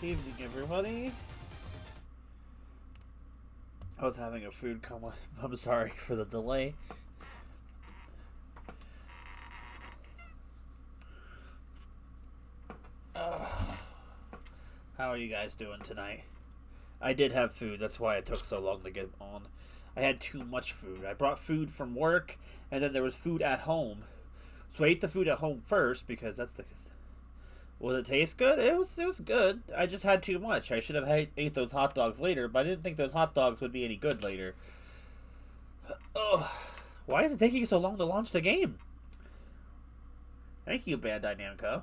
Evening, everybody. I was having a food coma. I'm sorry for the delay. How are you guys doing tonight? I did have food. That's why it took so long to get on. I had too much food. I brought food from work, and then there was food at home. So I ate the food at home first because that's the. Will it taste good? It was good. I just had too much. I should have ate those hot dogs later, but I didn't think those hot dogs would be any good later. Oh, why is it taking so long to launch the game? Thank you, Bandai Namco.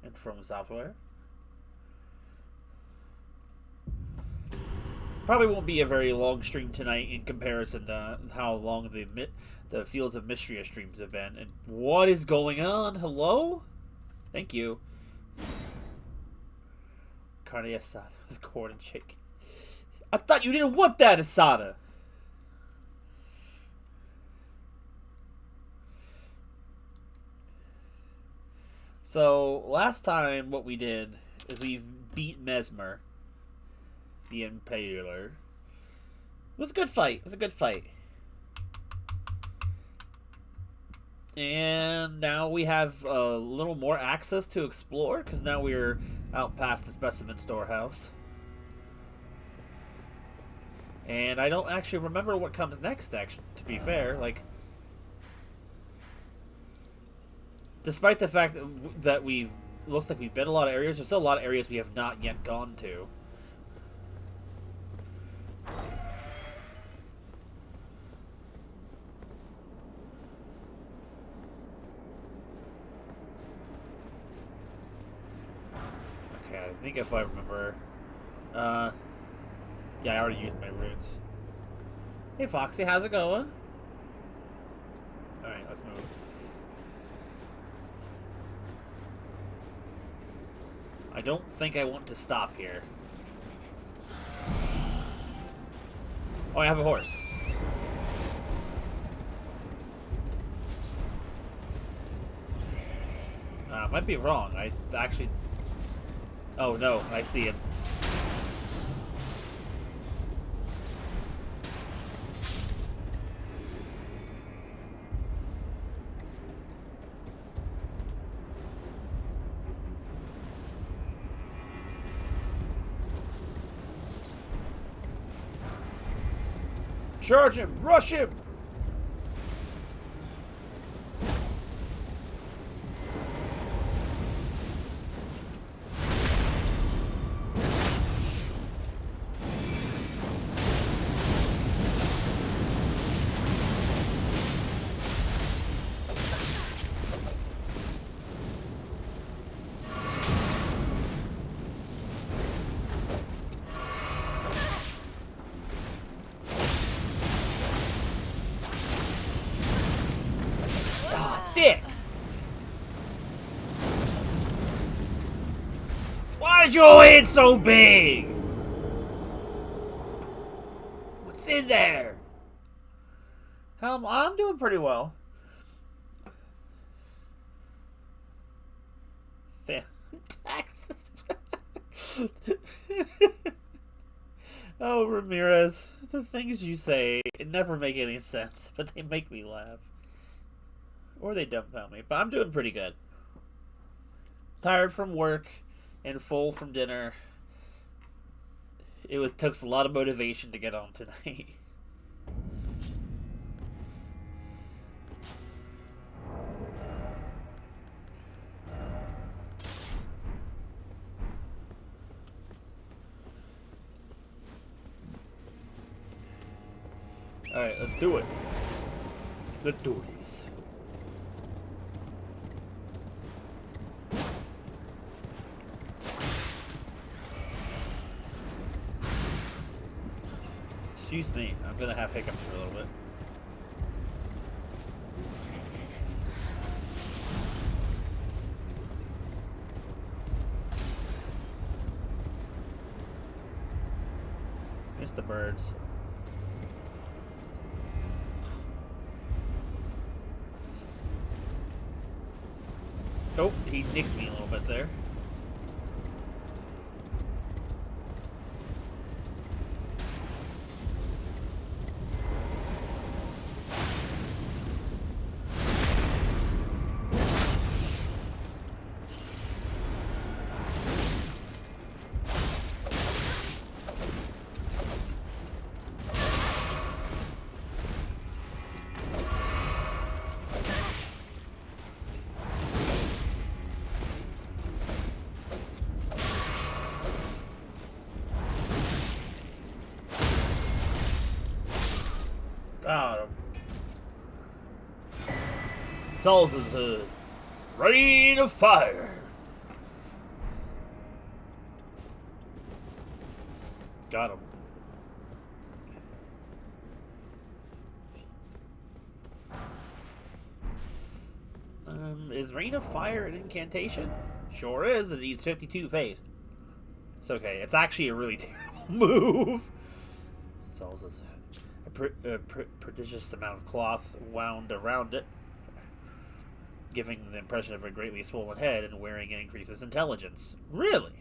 And From Software. Probably won't be a very long stream tonight in comparison to how long the Fields of Mystery streams have been. And what is going on? Hello? Thank you. Carne asada with corn and chicken. I thought you didn't want that asada. So, last time what we did is we beat Mesmer, the Impaler. It was a good fight. It was a good fight. And now we have a little more access to explore, because now we're out past the Specimen Storehouse. And I don't actually remember what comes next, actually, to be fair. Like, despite the fact that looks like we've been a lot of areas, there's still a lot of areas we have not yet gone to. I think if I remember, yeah, I already used my runes. Hey Foxy, how's it going? Alright, let's move. I don't think I want to stop here. Oh, I have a horse. I might be wrong. I actually... Oh no, I see him. Charge him! Rush him! Why did your head so big? What's in there? I'm doing pretty well. Taxes. Oh, Ramirez, the things you say never make any sense, but they make me laugh. Or they dumbfound me, but I'm doing pretty good. Tired from work and full from dinner. It took a lot of motivation to get on tonight. Alright, let's do it. Let's do this. Excuse me, I'm gonna have hiccups for a little bit. Miss the birds. Oh, he nicked me a little bit there. Saul's hood. Rain of fire. Got him. Is Rain of Fire an incantation? Sure is. It needs 52 fate. It's okay. It's actually a really terrible move. Saul's a prodigious amount of cloth wound around it, giving the impression of a greatly swollen head, and wearing it increases intelligence. Really?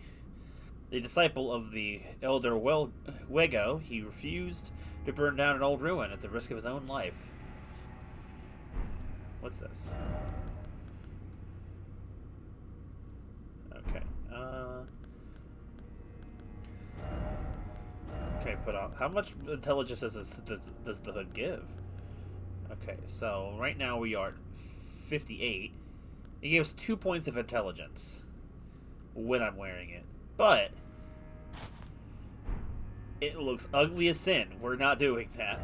A disciple of the Elder Wego, he refused to burn down an old ruin at the risk of his own life. What's this? Okay. Okay, put on. How much intelligence does the hood give? Okay, so right now we are at 58. It gives 2 points of intelligence when I'm wearing it. But it looks ugly as sin. We're not doing that.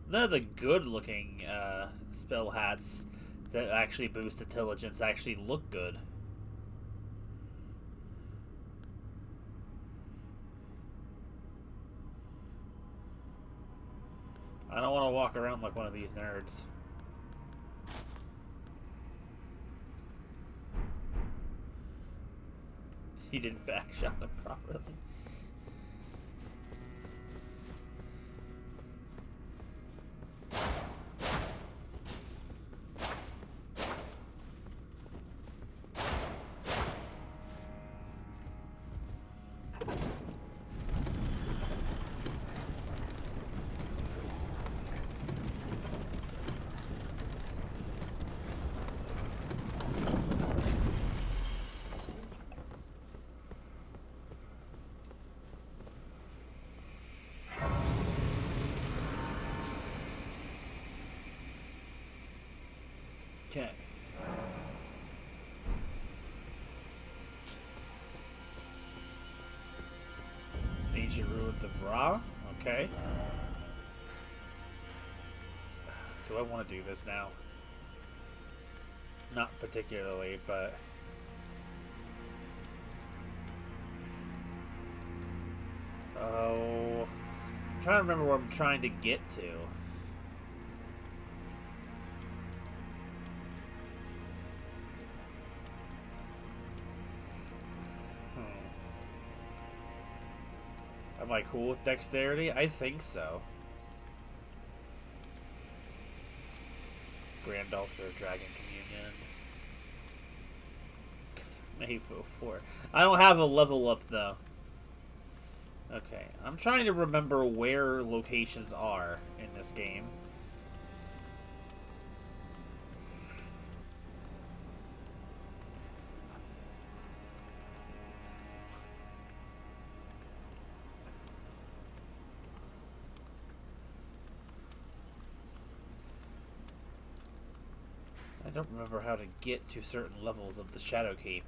None of the good-looking spell hats that actually boost intelligence actually look good. I don't want to walk around like one of these nerds. He didn't backshot him properly. Okay. Ancient ruins of Ra. Okay. Do I want to do this now? Not particularly, but oh, I'm trying to remember where I'm trying to get to. Am I cool with dexterity? I think so. Grand Altar of Dragon Communion. Mayfo 4. I don't have a level up though. Okay, I'm trying to remember where locations are in this game. I don't remember how to get to certain levels of the Shadow Keep.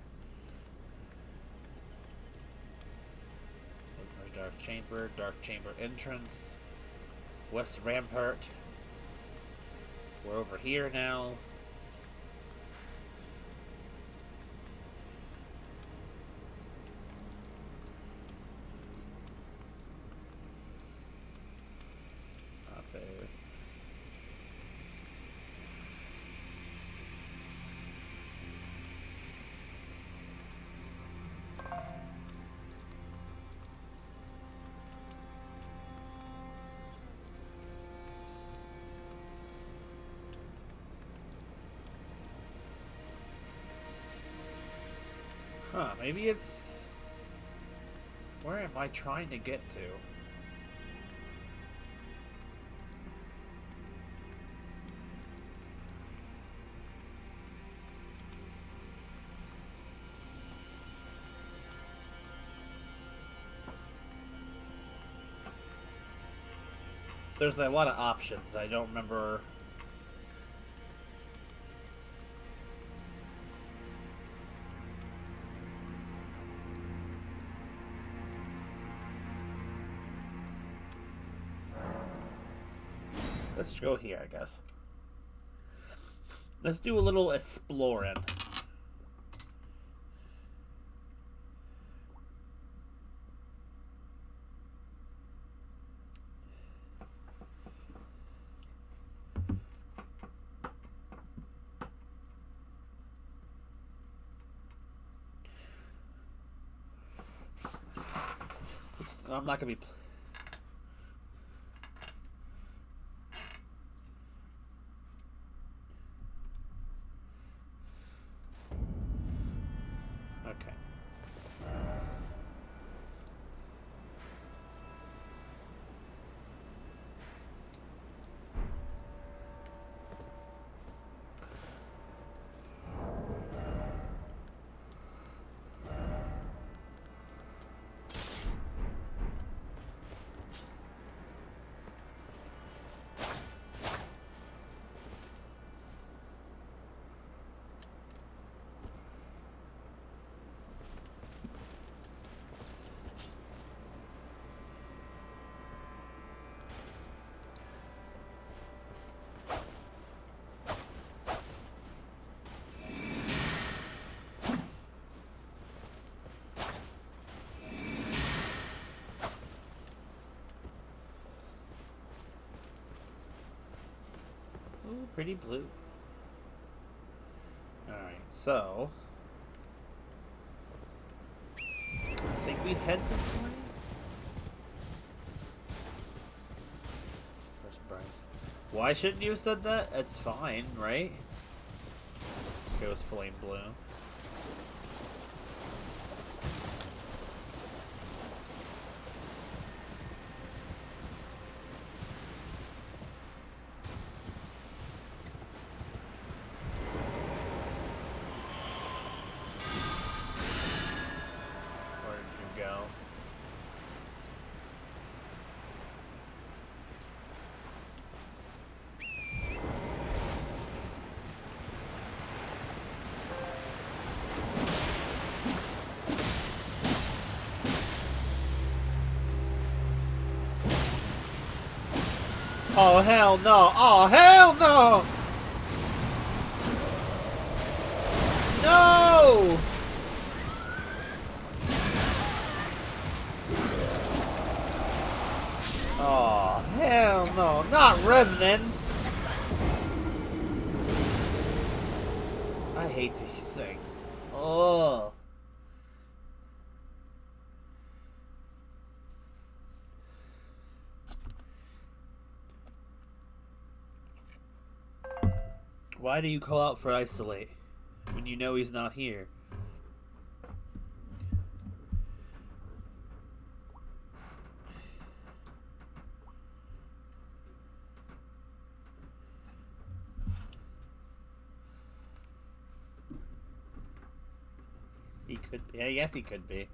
Dark Chamber entrance, West Rampart. We're over here now. Not there. Huh, maybe it's... Where am I trying to get to? There's a lot of options. I don't remember. Let's go here, I guess. Let's do a little exploring. I'm not gonna be. Okay. Ooh, pretty blue. Alright, so I think we head this way. Where's Bryce? Why shouldn't you have said that? It's fine, right? It was flame blue. Oh, hell no! Oh, hell no! No! Oh, hell no! Not revenants! I hate these things. Oh. Why do you call out for isolate when you know he's not here? He could be. I guess he could be.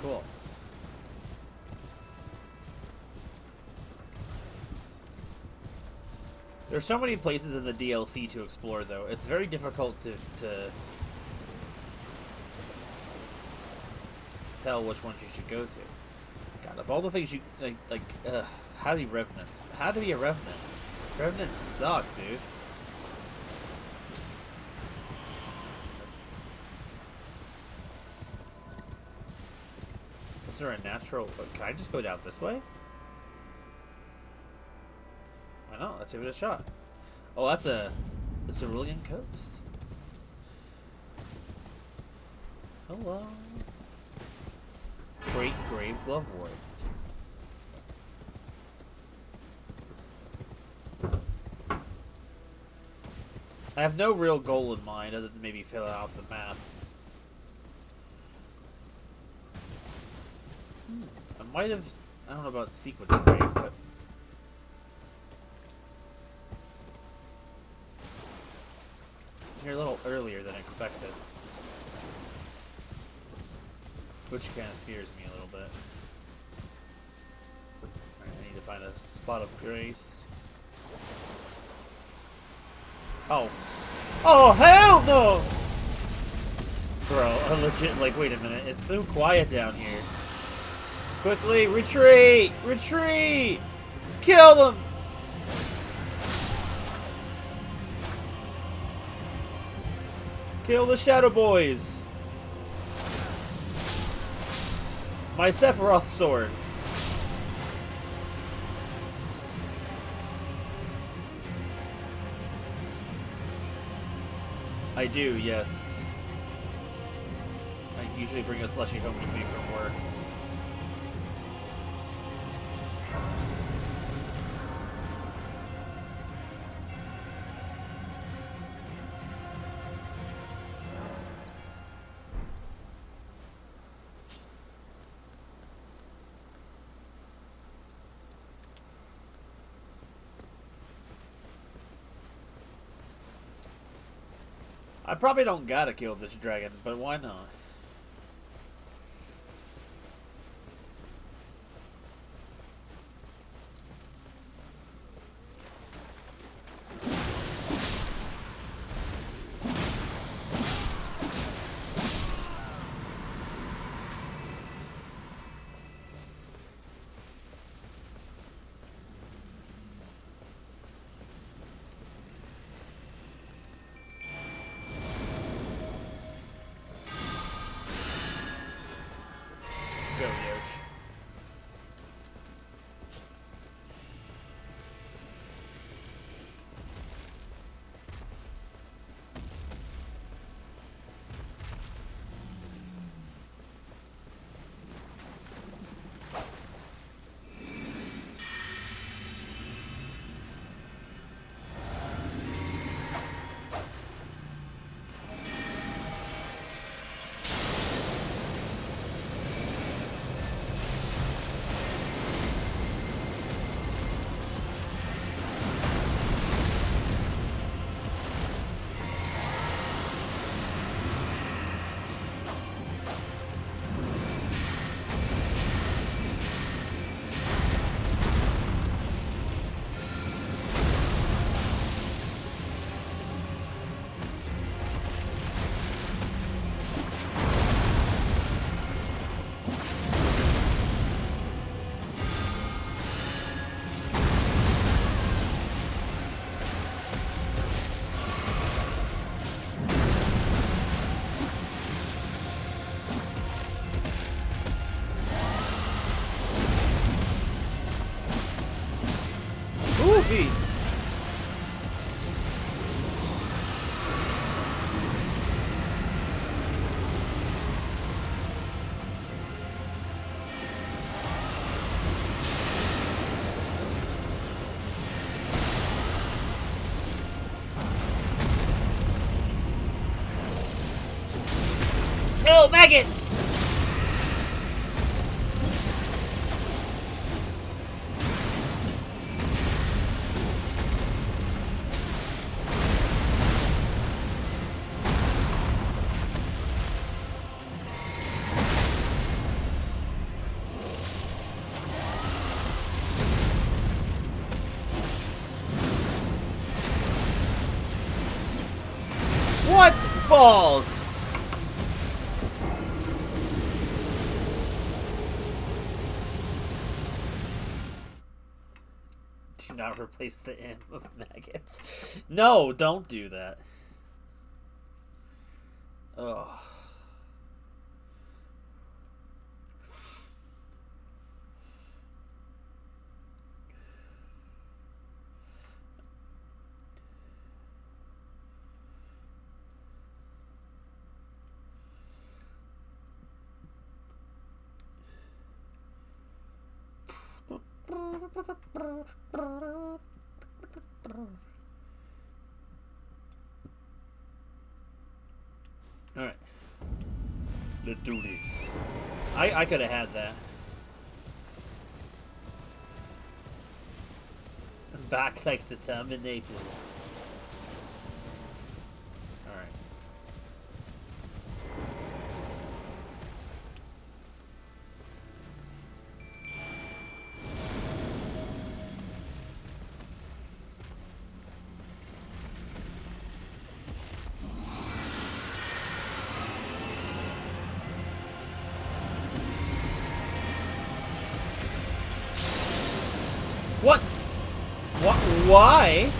Cool. There's so many places in the DLC to explore, though. It's very difficult to tell which ones you should go to. God, of all the things you how do you revenants? How to be a revenant? Revenants suck, dude. Is there a natural... Can I just go down this way? Why not? Let's give it a shot. Oh, that's the Cerulean Coast. Hello. Great Grave Glove Ward. I have no real goal in mind other than maybe fill out the map. I might have... I don't know about sequence grave, but... which kind of scares me a little bit. Alright, I need to find a spot of grace. Oh. Oh, hell no! Bro, I legit, like, wait a minute. It's so quiet down here. Quickly, retreat! Retreat! Kill them! Kill the Shadow Boys! My Sephiroth sword. I do, yes. I usually bring a slushie home with me from work. I probably don't gotta kill this dragon, but why not? Go, Yosh. Jeez. Oh, maggots! What balls? Do not replace the M of maggots. No, don't do that. Ugh. Alright. Let's do this. I could have had that. I'm back like the Terminator. Alright. What? What? Why?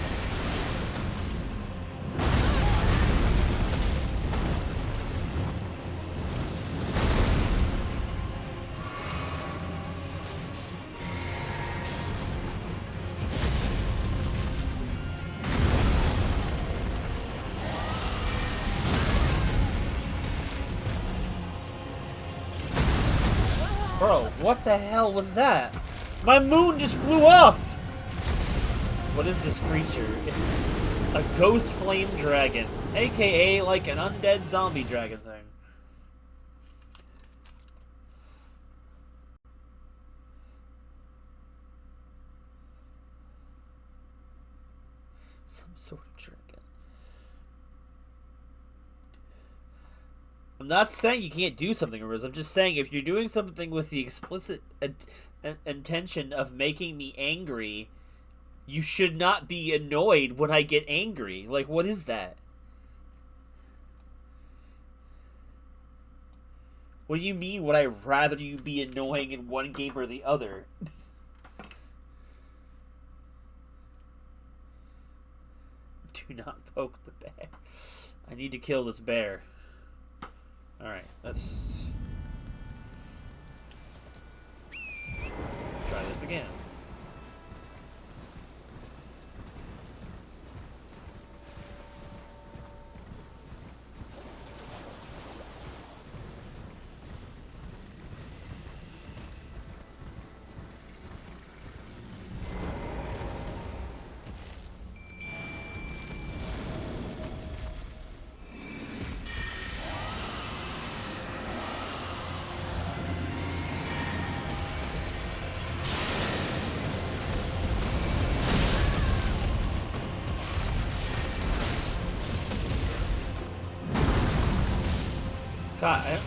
Bro, what the hell was that? My moon just flew off! What is this creature? It's a ghost flame dragon, aka like an undead zombie dragon thing. Some sort of dragon. I'm not saying you can't do something, Riz. I'm just saying if you're doing something with the explicit intention of making me angry, you should not be annoyed when I get angry. Like, what is that? What do you mean, would I rather you be annoying in one game or the other? Do not poke the bear. I need to kill this bear. Alright, let's try this again. God,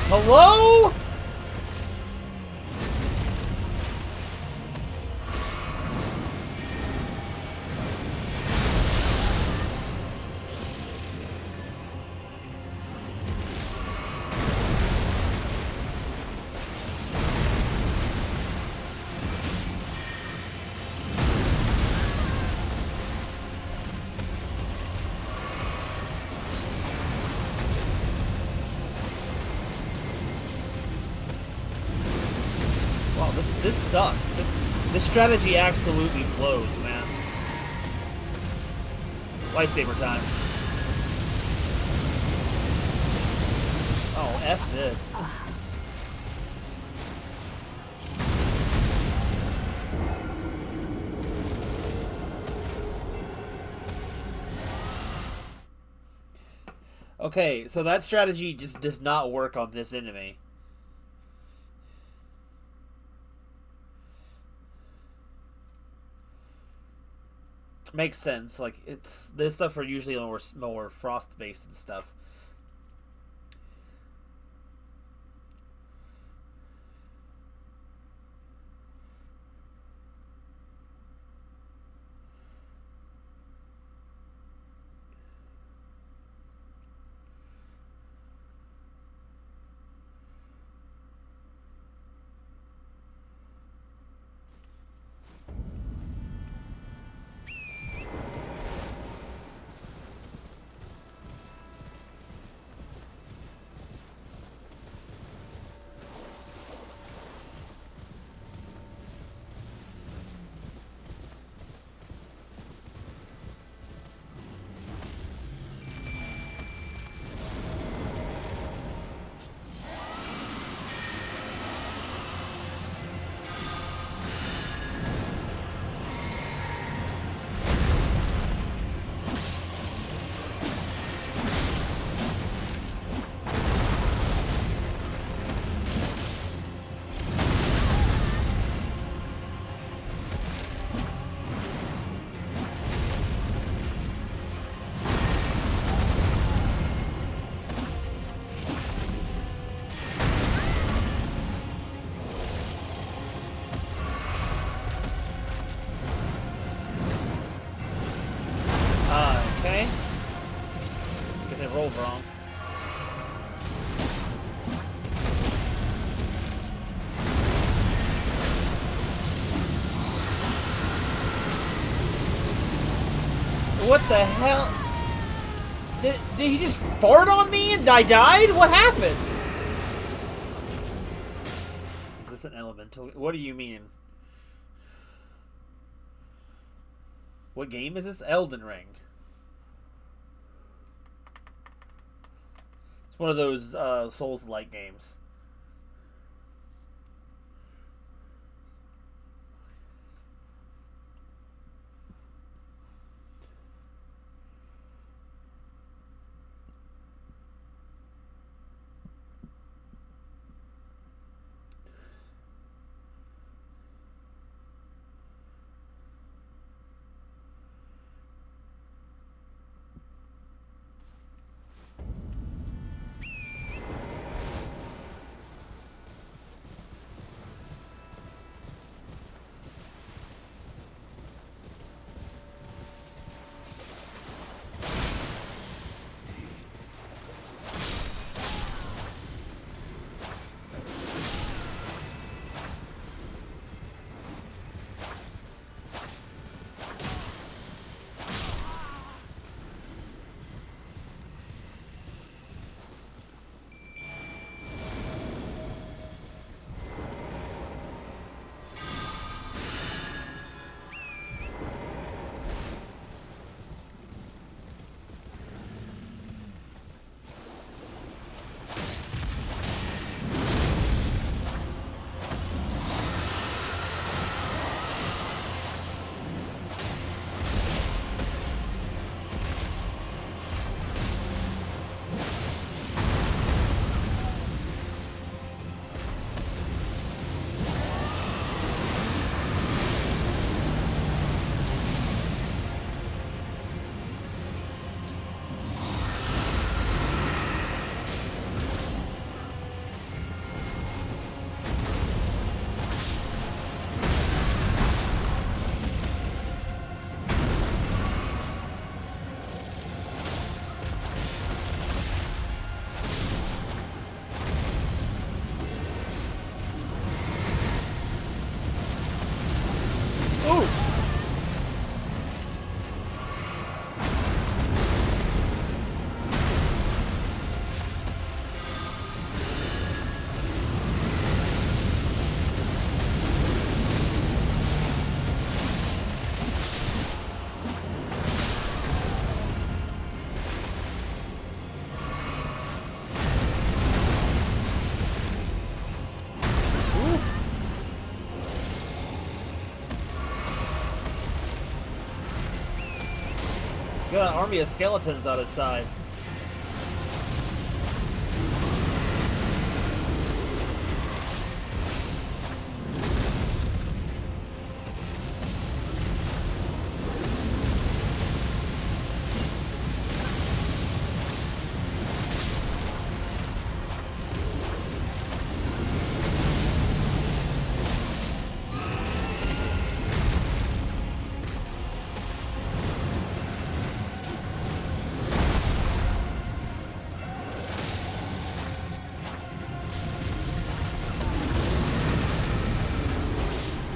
hello? This sucks. This strategy absolutely blows, man. Lightsaber time. Oh, F this. Okay, so that strategy just does not work on this enemy. Makes sense. Like, it's this stuff are usually more frost based and stuff. what the hell? Did he just fart on me and I died? What happened? Is this an elemental? What do you mean? What game is this? Elden Ring. It's one of those Souls-like games. Got an army of skeletons on its side.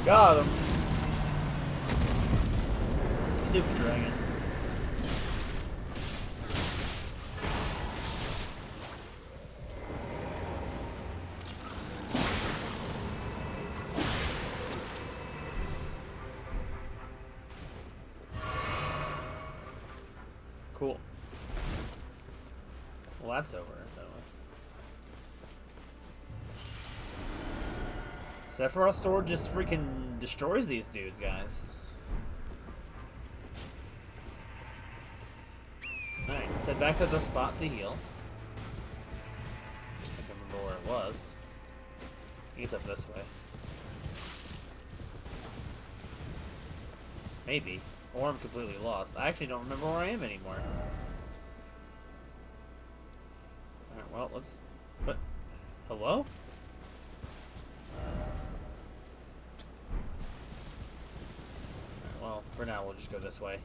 Got him. Stupid dragon. Cool. Well, that's over. Sephiroth sword just freaking destroys these dudes, guys. Alright, let's head back to the spot to heal. I can't remember where it was. I think it's up this way. Maybe. Or I'm completely lost. I actually don't remember where I am anymore. Alright, well, let's... What? Hello? Well, for now, we'll just go this way.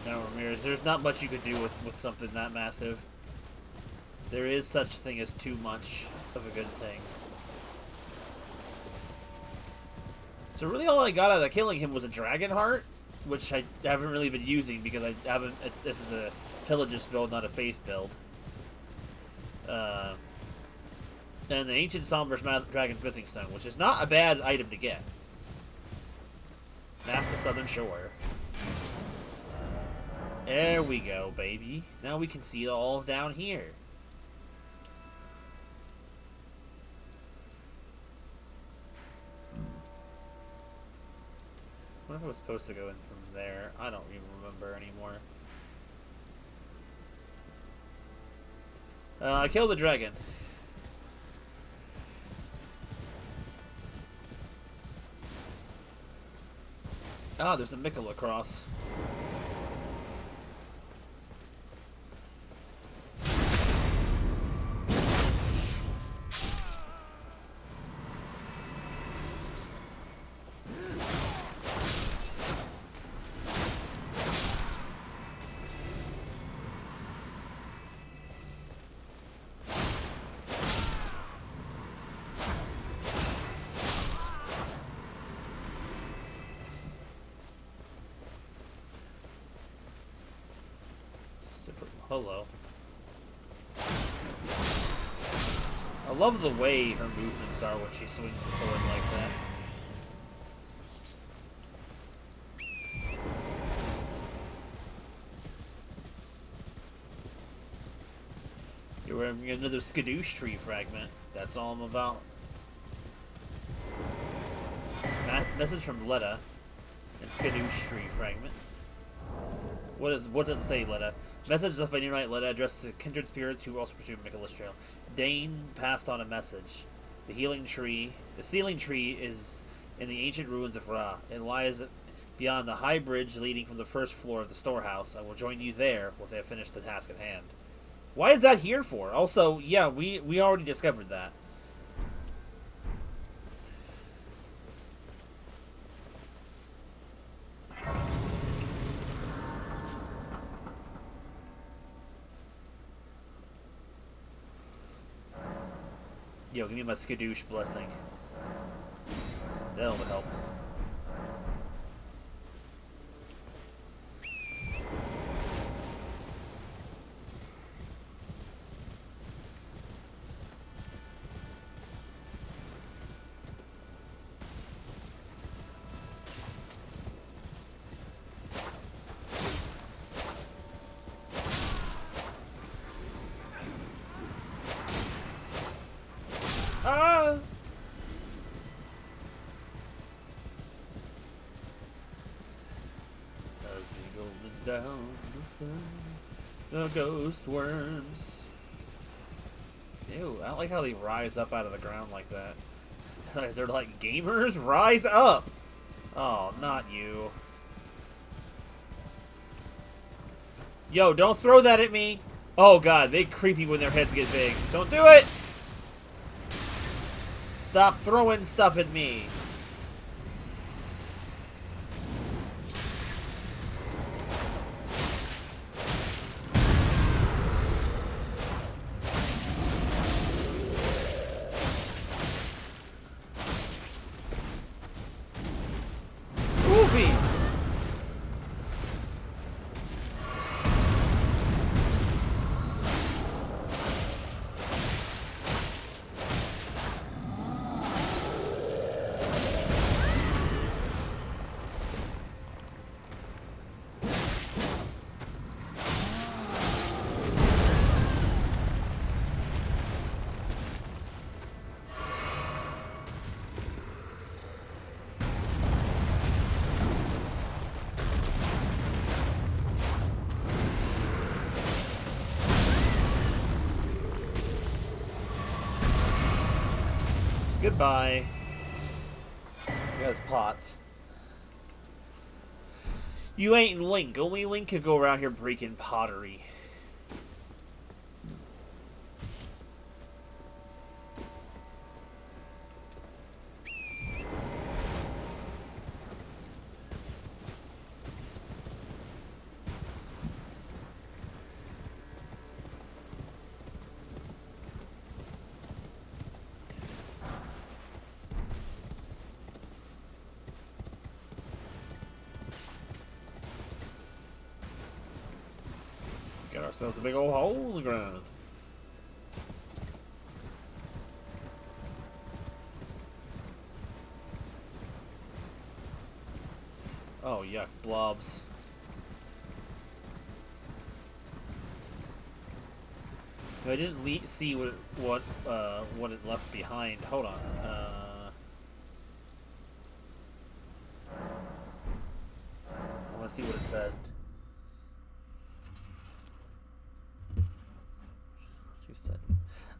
Now, Ramirez, there's not much you could do with something that massive. There is such a thing as too much of a good thing. So really all I got out of killing him was a dragon heart, which I haven't really been using because I haven't. This is a pillagist build, not a faith build. And the Ancient Somber's Dragon Smithing Stone, which is not a bad item to get. Map the Southern Shore. There we go, baby. Now we can see it all down here. I wonder if I was supposed to go in from there. I don't even remember anymore. I killed the dragon. Ah, there's a Mikkel across. Hello. I love the way her movements are when she swings the sword like that. You're wearing another skadoosh tree fragment. That's all I'm about. Message from Letta and skadoosh tree fragment. What does it say, Letta? Message left by Nearnight Letta addressed to kindred spirits who also pursue Mikkel's trail. Dane passed on a message. The sealing tree is in the ancient ruins of Ra. It lies beyond the high bridge leading from the first floor of the storehouse. I will join you there once I have finished the task at hand. Why is that here for? Also, yeah, we already discovered that. Yo, give me my skadoosh blessing. That'll help. Down the ghost worms. Ew, I don't like how they rise up out of the ground like that. They're like, gamers, rise up! Oh, not you. Yo, don't throw that at me! Oh god, they creepy when their heads get big. Don't do it! Stop throwing stuff at me! Goodbye. He has pots. You ain't Link. Only Link could go around here breaking pottery. ourselves a big old hole in the ground. Oh, yuck. Blobs. I didn't see what it left behind. Hold on. I want to see what it said.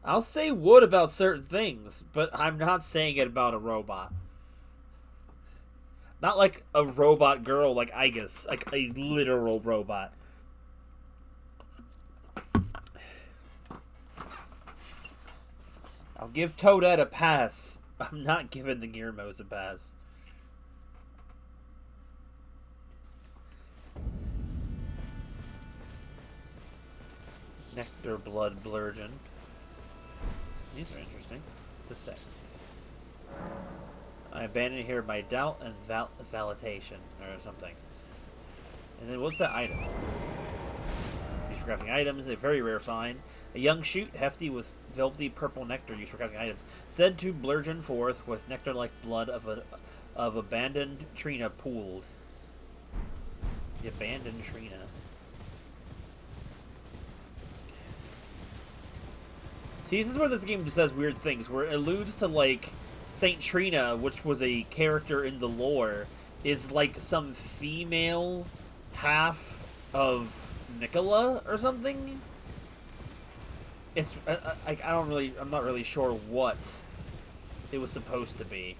I'll say wood about certain things, but I'm not saying it about a robot. Not like a robot girl, like Igus, like a literal robot. I'll give Toadette a pass. I'm not giving the Gearmos a pass. Nectar Blood Blurgeon. These are interesting. What's this say? I abandon here by doubt and validation, or something. And then what's that item? Used for crafting items, a very rare find. A young shoot, hefty with velvety purple nectar used for crafting items. Said to blurgeon forth with nectar like blood of abandoned Trina pooled. The abandoned Trina. See, this is where this game just says weird things, where it alludes to, like, Saint Trina, which was a character in the lore, is, like, some female half of Nicola or something? It's, I'm not really sure what it was supposed to be.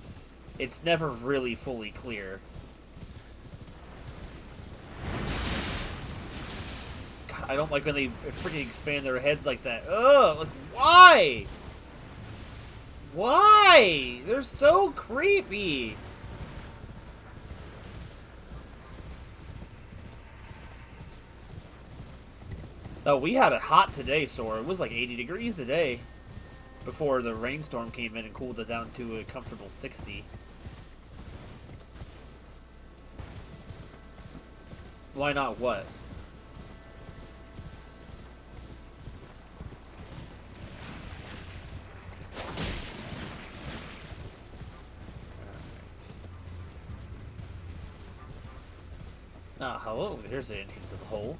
It's never really fully clear. I don't like when they freaking expand their heads like that. Ugh! Like, why? Why? They're so creepy! Oh, we had it hot today, Sora. It was like 80 degrees today. Before the rainstorm came in and cooled it down to a comfortable 60. Why not what? Ah, hello. Here's the entrance to the hole.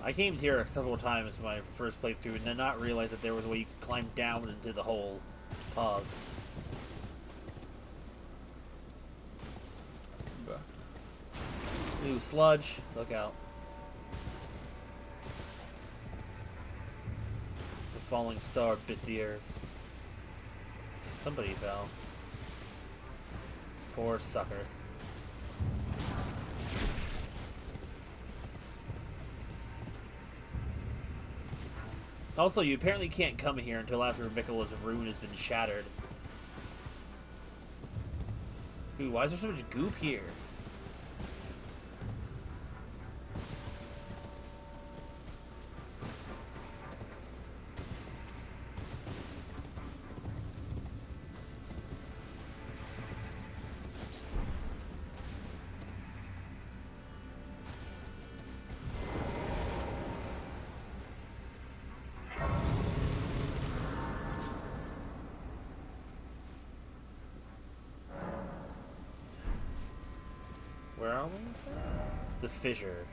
I came here several times in my first playthrough and did not realize that there was a way you could climb down into the hole. Pause. Ooh, sludge. Look out. The falling star bit the earth. Somebody fell. Poor sucker. Also, you apparently can't come here until after Miquella's rune has been shattered. Ooh, why is there so much goop here? Where are we? The fissure.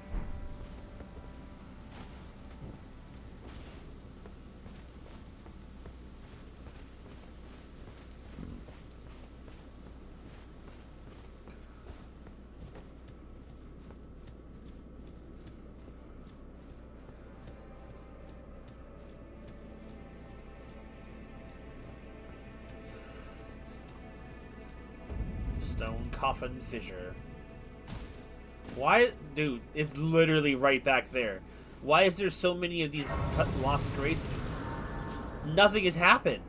Stone coffin fissure. Why, dude, it's literally right back there. Why is there so many of these lost graces? Nothing has happened.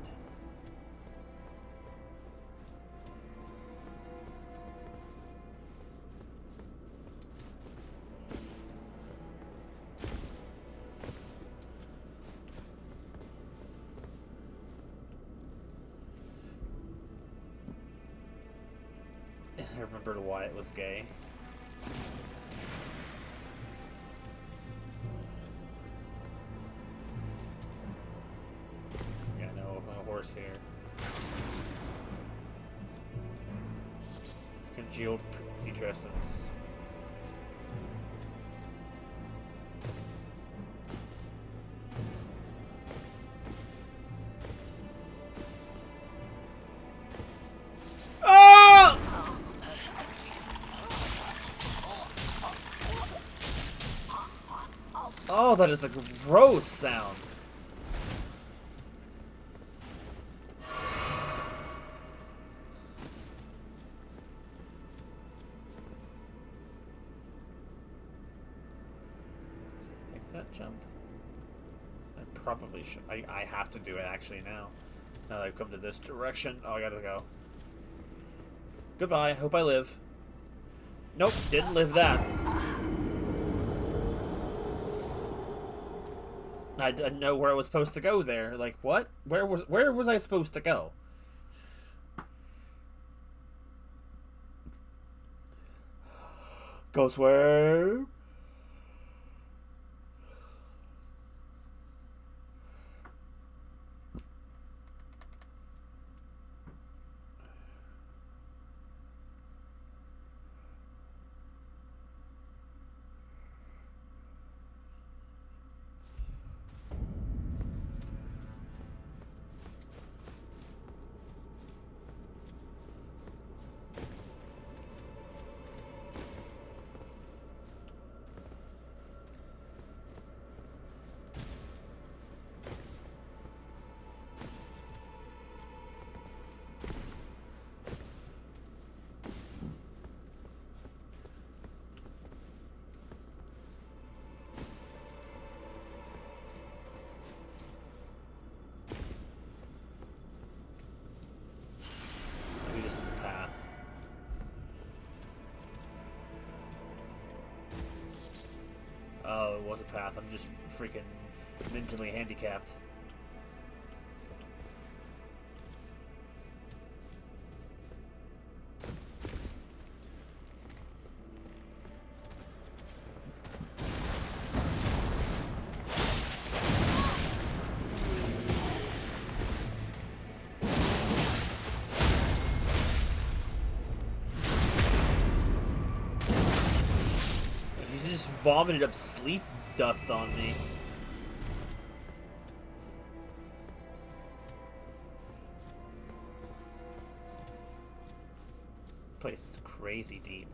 I remembered why it was gay. horse here. Congealed putrescence. Oh! Oh, that is a gross sound. That jump? I probably should. I have to do it actually now. Now that I've come to this direction. Oh, I gotta go. Goodbye. Hope I live. Nope, didn't live that. I didn't know where I was supposed to go there. Like, what? Where was I supposed to go? Ghost where? Oh, it was a path. I'm just freaking mentally handicapped. Vomited up sleep dust on me. Place is crazy deep.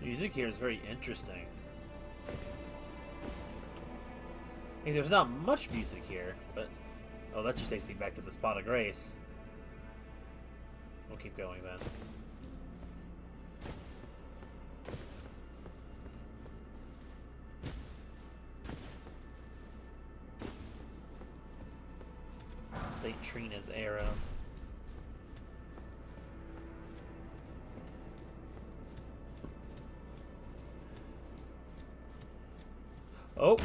Music here is very interesting. Hey, there's not much music here, but... Oh, that just takes me back to the Spot of Grace. We'll keep going then. St. Trina's arrow. Oh.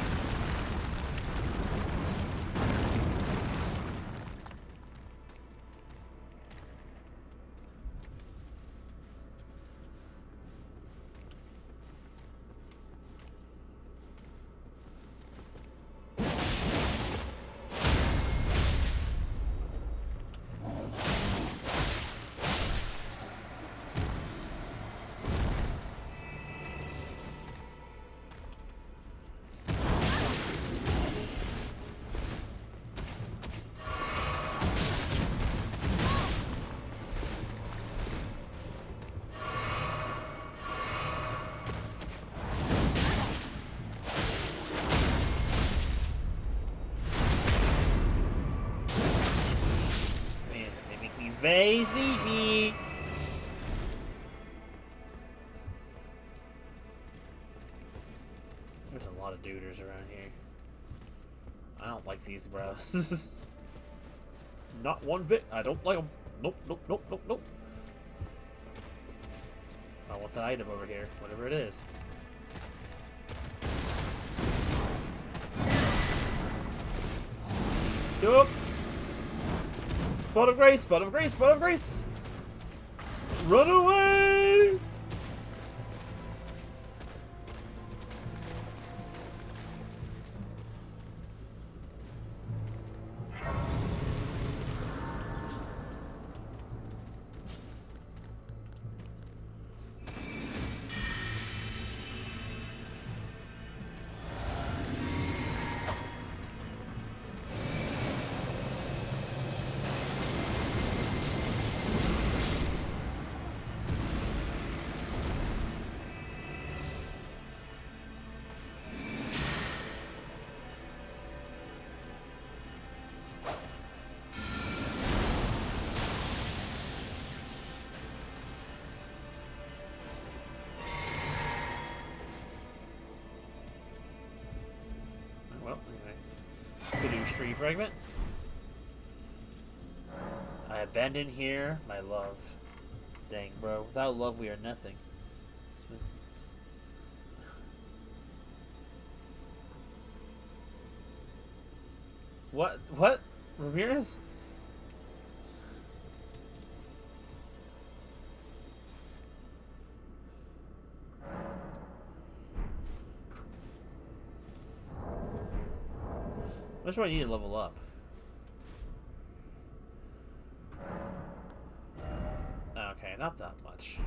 Very sleepy. There's a lot of duders around here. I don't like these, bro. Not one bit. I don't like them. Nope, nope, nope, nope, nope. I want the item over here, whatever it is. Yup. Spot of grace, spot of grace, spot of grace. Run away! Well, anyway. Good tree fragment. I abandon here my love. Dang, bro. Without love, we are nothing. What? What? Ramirez? How much do I need to level up? Okay, not that much.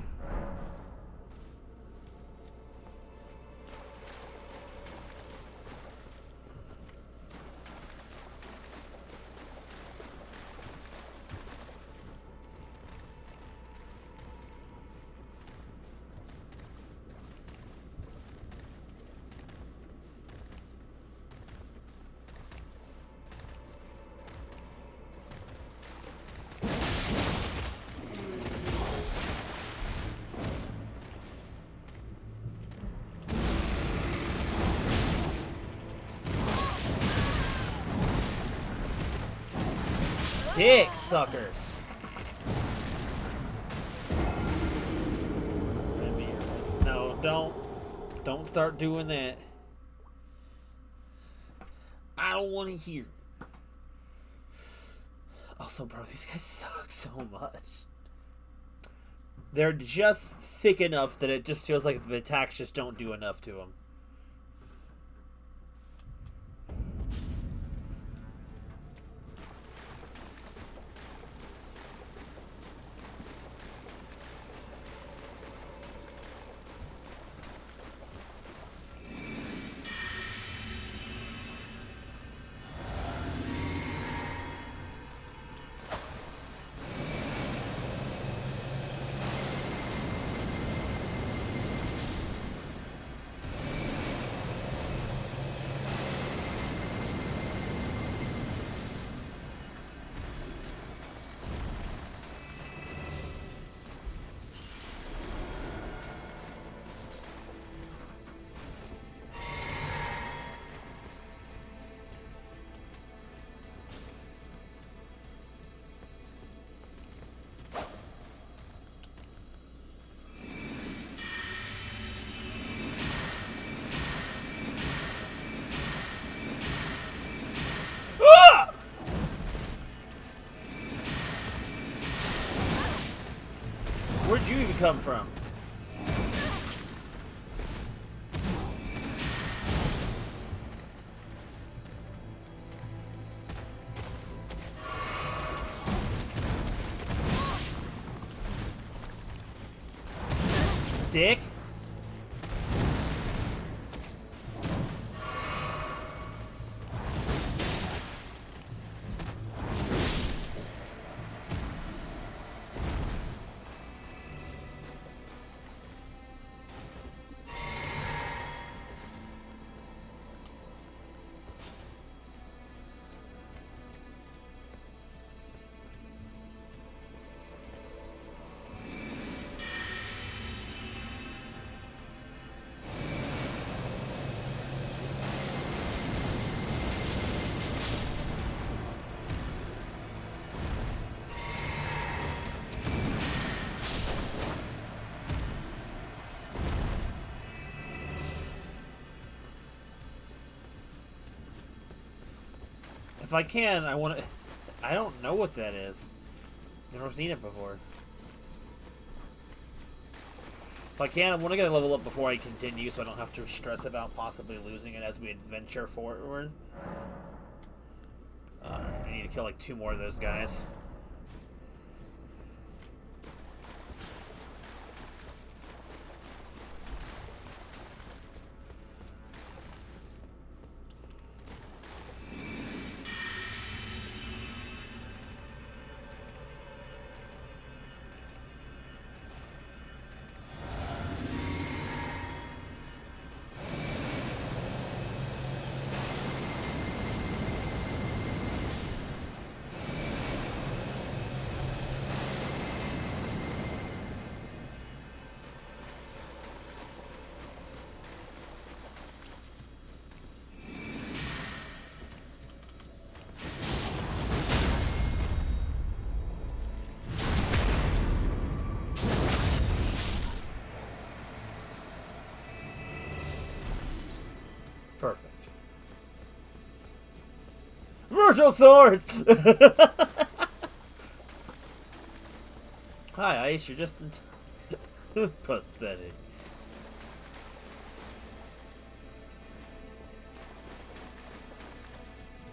Dick suckers. No, don't start doing that. I don't want to hear. Also, bro, these guys suck so much. They're just thick enough that it just feels like the attacks just don't do enough to them. Where'd you even come from? Dick? If I can, I want to... I don't know what that is. Never seen it before. If I can, I want to get a level up before I continue so I don't have to stress about possibly losing it as we adventure forward. I need to kill like 2 more of those guys. Perfect. Virtual swords! Hi, Ice, you're just in pathetic.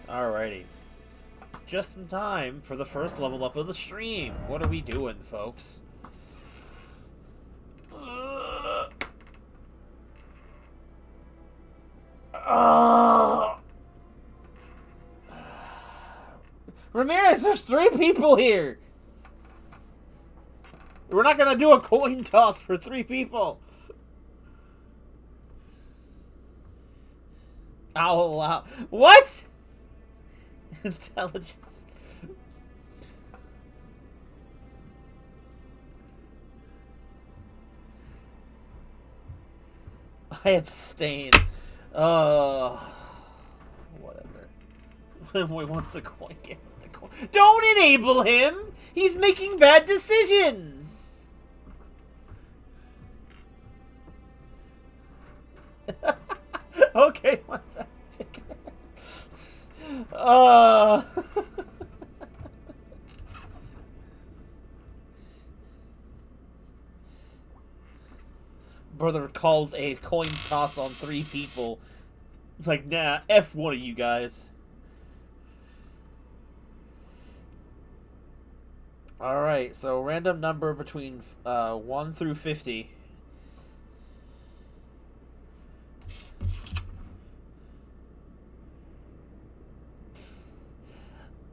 Alrighty. Just in time for the first level up of the stream. What are we doing, folks? Ramirez, there's 3 people here! We're not gonna do a coin toss for 3 people! I'll allow... What?! Intelligence. I abstain. Whatever. Wait, what's the coin game? Don't enable him! He's making bad decisions! Okay, my bad. Brother calls a coin toss on 3 people. It's like, nah, F one of you guys. Alright, so random number between 1 through 50.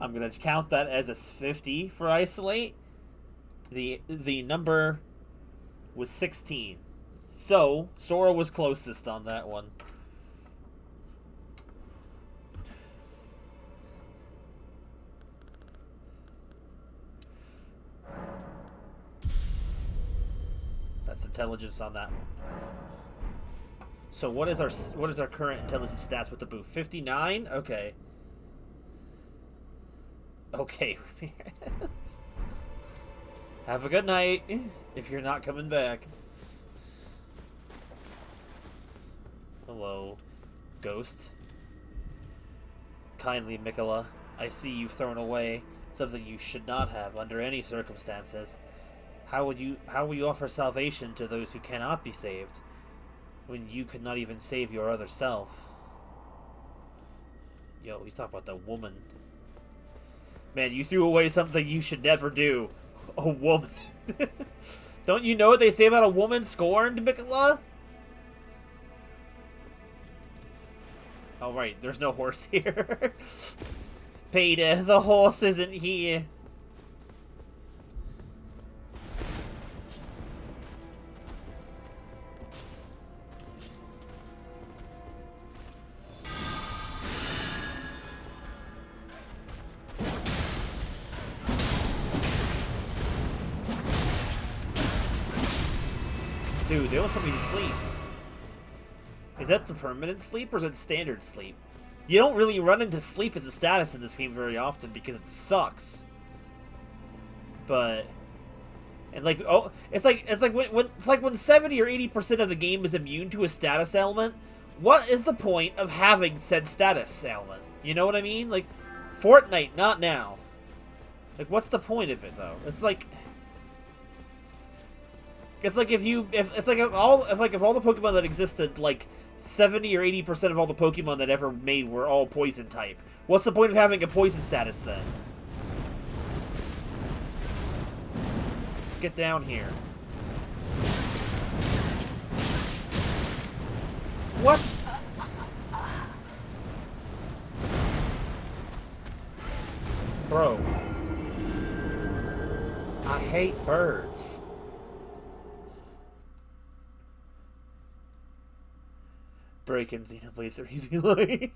I'm going to count that as a 50 for isolate. The number was 16. So, Sora was closest on that one. That's intelligence on that one. So what is our current intelligence stats with the booth? 59? Okay. Okay, Ramirez. Have a good night, if you're not coming back. Hello, ghost. Kindly, Mikola, I see you've thrown away something you should not have under any circumstances. How will you offer salvation to those who cannot be saved, when you could not even save your other self? Yo, you talk about the woman. Man, you threw away something you should never do. A woman. Don't you know what they say about a woman scorned, Mikola? Oh, right. There's no horse here. Peter, the horse isn't here. Dude, they won't put me to sleep. Is that the permanent sleep or is it standard sleep? You don't really run into sleep as a status in this game very often because it sucks. But and like it's like when 70 or 80% of the game is immune to a status ailment. What is the point of having said status ailment? You know what I mean? Like Fortnite, not now. Like, what's the point of it, though? It's like... It's like if all the Pokemon that existed, like 70 or 80% of all the Pokemon that ever made were all poison type. What's the point of having a poison status then? Get down here. What? Bro. I hate birds. Break in Xenoblade 3 be like.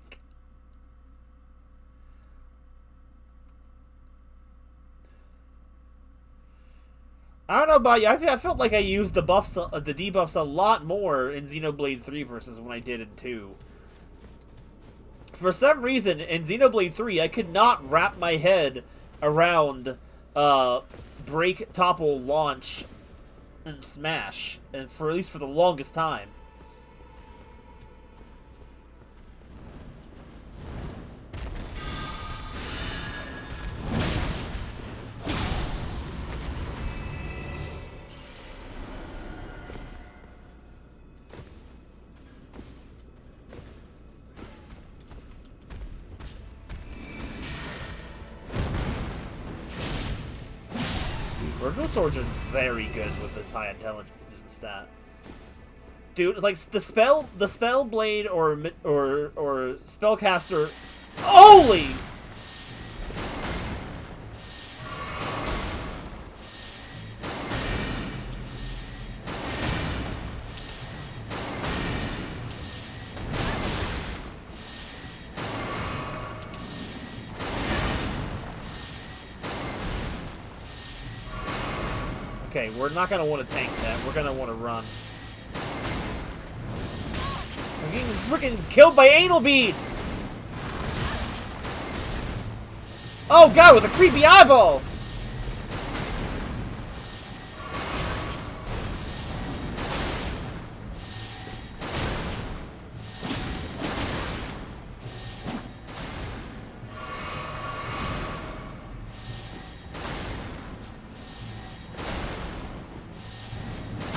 I don't know about you. I felt like I used the debuffs a lot more in Xenoblade 3 versus when I did in 2. For some reason, in Xenoblade 3, I could not wrap my head around break, topple, launch, and smash, and for at least for the longest time. Virtual Swords are very good with this high intelligence stat. Dude, like the spell blade or spellcaster. Holy! Okay, we're not gonna want to tank that. We're gonna want to run. I'm getting freaking killed by anal beads! Oh god, with a creepy eyeball!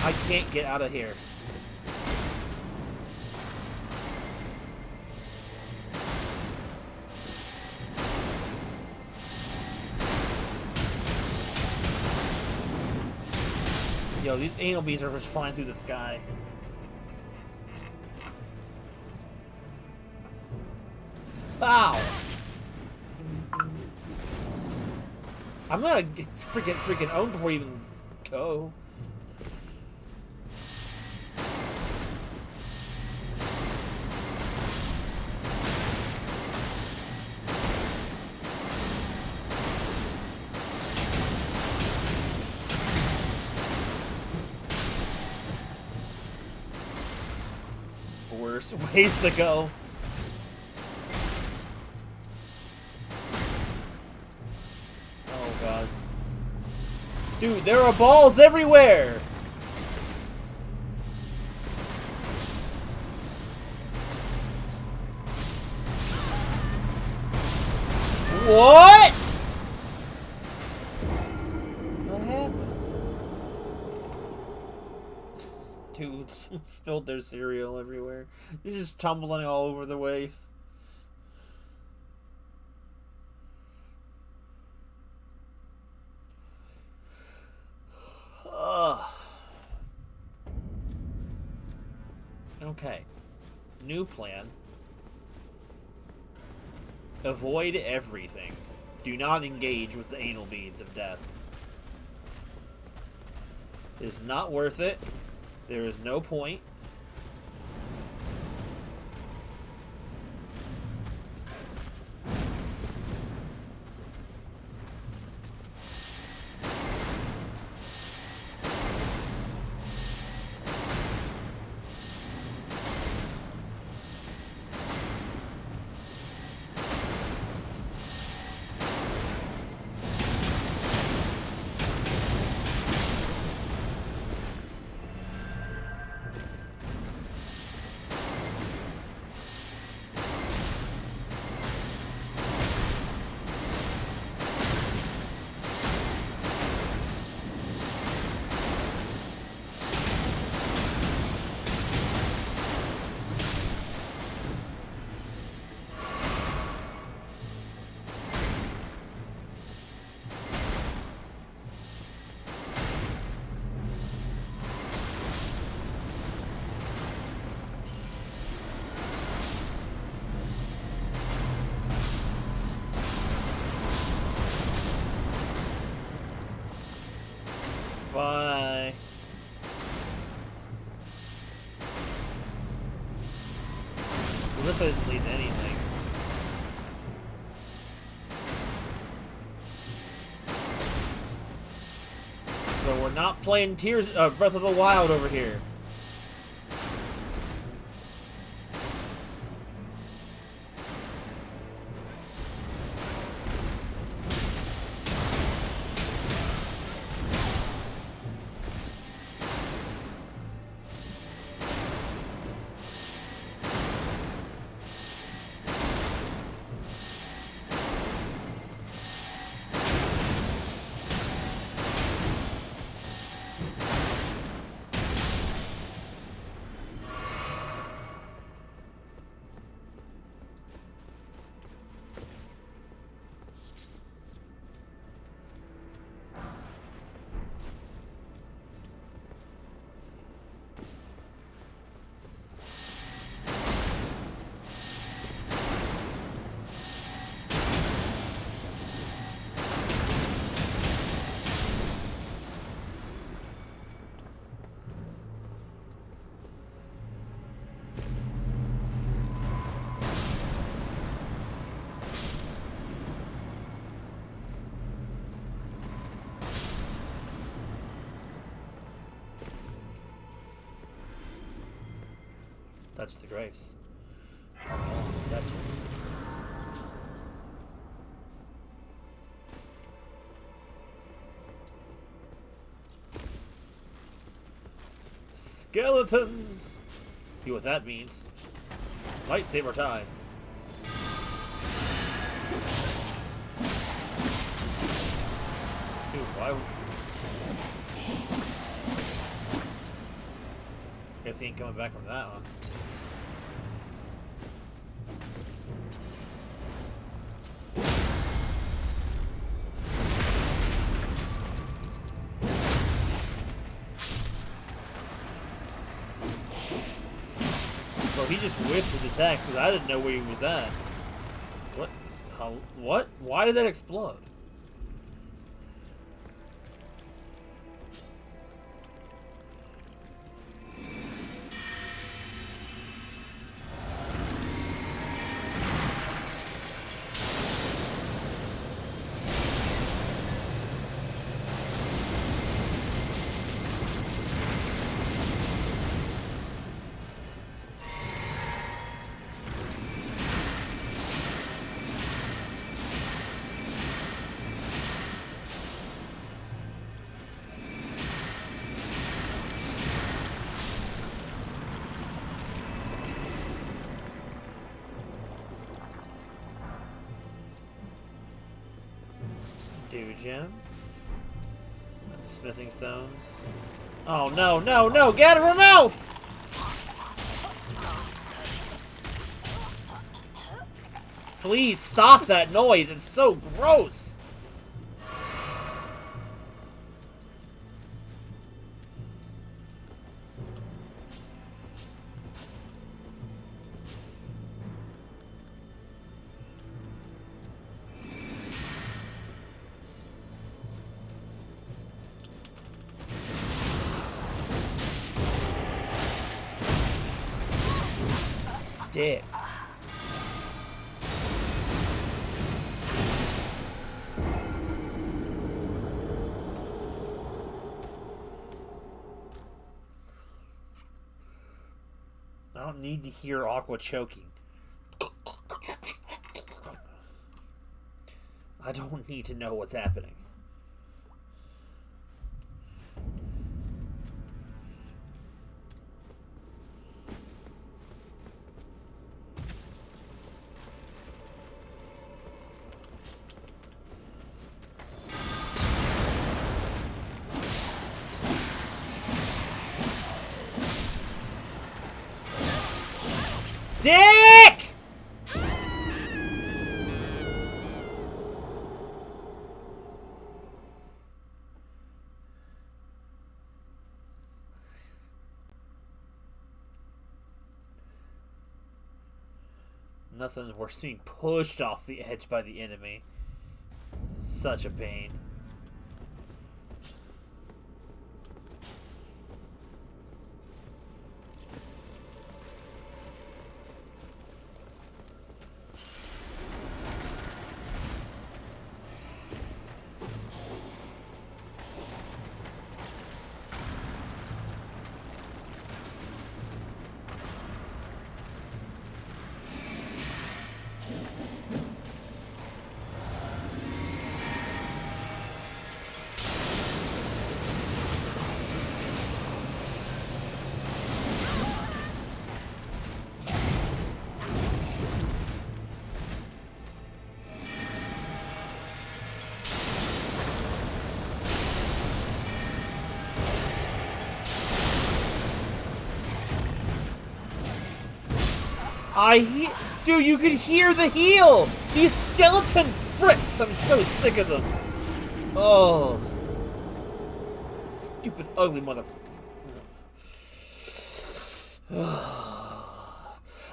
I can't get out of here. Yo, these anal bees are just flying through the sky. Ow! I'm gonna get freaking owned before you even go. Worse ways to go. Oh god. Dude, there are balls everywhere! What? What happened? Dude, someone spilled their cereal everywhere. They're just tumbling all over the place. Ugh. Okay. New plan. Avoid everything. Do not engage with the anal beads of death. It is not worth it. There is no point. Well, this way doesn't lead to anything. So we're not playing Breath of the Wild over here. Touch the grace. Touch it. Skeletons! See what that means. Lightsaber time. Dude, why was... Guess he ain't coming back from that one. Bro, he just whiffed his attacks because I didn't know where he was at. What? How? What? Why did that explode? Dew gem. Smithing stones. Oh no, no, no! Get out of her mouth! Please stop that noise, it's so gross! Dick. I don't need to hear Aqua choking. I don't need to know what's happening. Dick! Nothing worse than being pushed off the edge by the enemy. Such a pain. Dude, you can hear the heel! These skeleton fricks! I'm so sick of them. Oh. Stupid, ugly mother...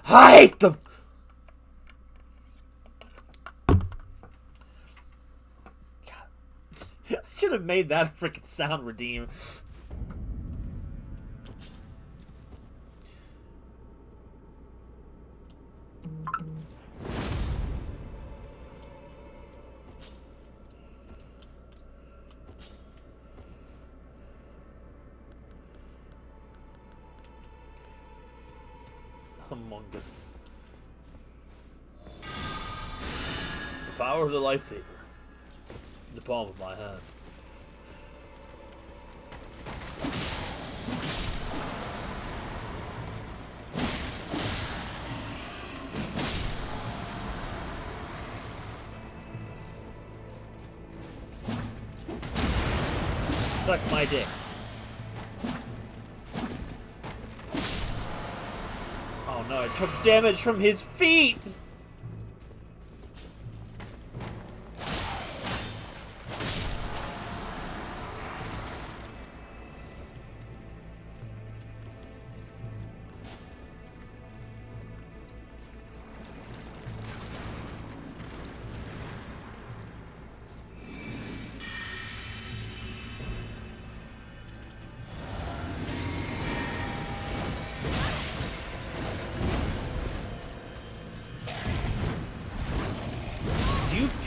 I hate them! God. I should have made that freaking sound redeem. Among Us. The power of the lightsaber. In the palm of my hand. Suck my dick. Oh no, I took damage from his feet!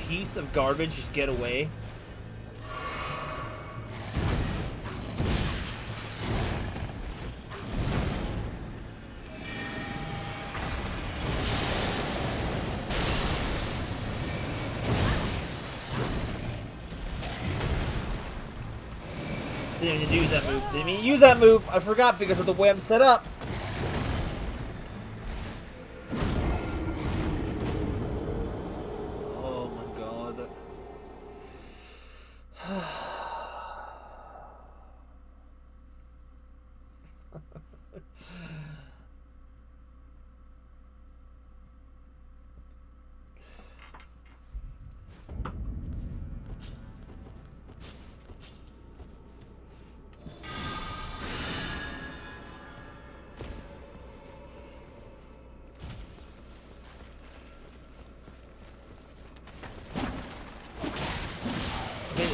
Piece of garbage, just get away. Didn't even use that move. Didn't even use that move. I forgot because of the way I'm set up.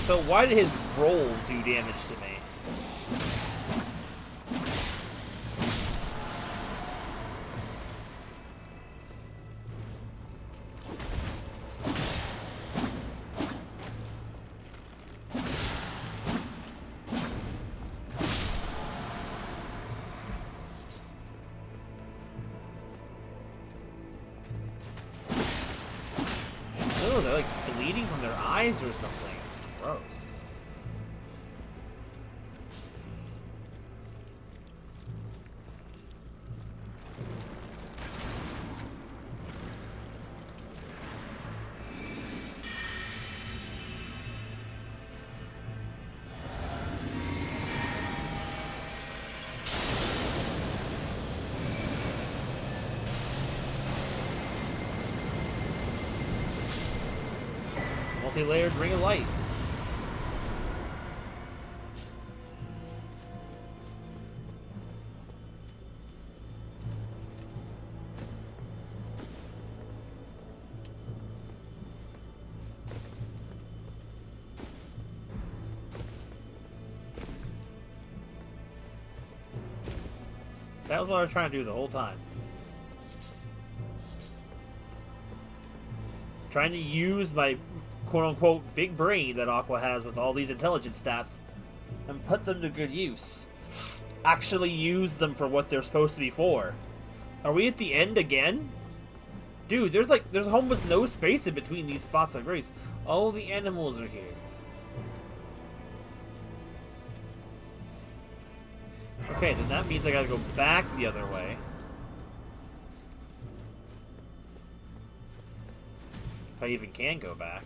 So why did his roll do damage to me? Oh, they're like bleeding from their eyes or something. Gross. Multi-layered ring of light. That was what I was trying to do the whole time. Trying to use my quote-unquote big brain that Aqua has with all these intelligence stats and put them to good use. Actually use them for what they're supposed to be for. Are we at the end again? Dude, there's almost no space in between these spots of grace. All the animals are here. Okay, then that means I gotta go back the other way. If I even can go back.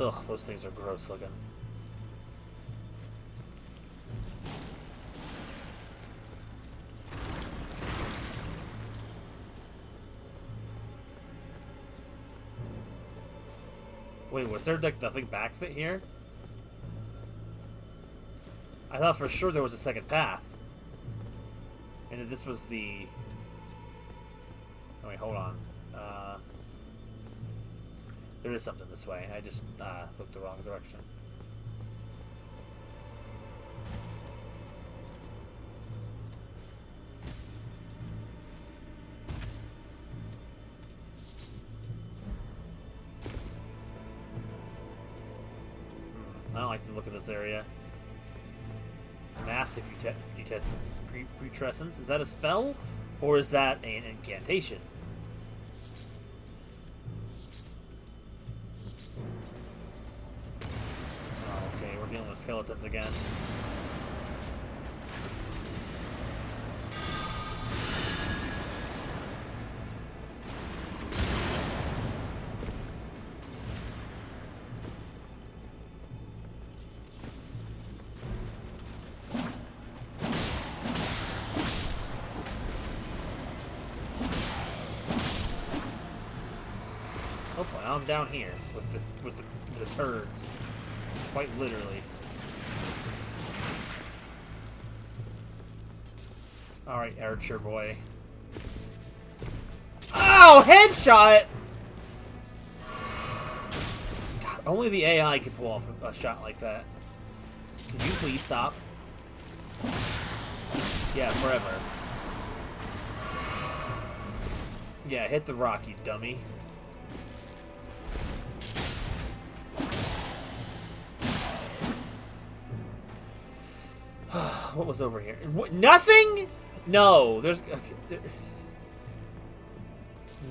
Ugh, those things are gross looking. Wait, was there like nothing backfit here? I thought for sure there was a second path. And that this was the... Oh, wait, hold on. There is something this way. I just looked the wrong direction. I don't like to look at this area. Massive putrescence. Is that a spell? Or is that an incantation? Oh, okay, we're dealing with skeletons again. Oh, now I'm down here with the turds, quite literally. All right, Archer boy. Oh, headshot! God, only the AI can pull off a shot like that. Can you please stop? Yeah, forever. Yeah, hit the rock, you dummy. What was over here? What, nothing? No, there's... Okay,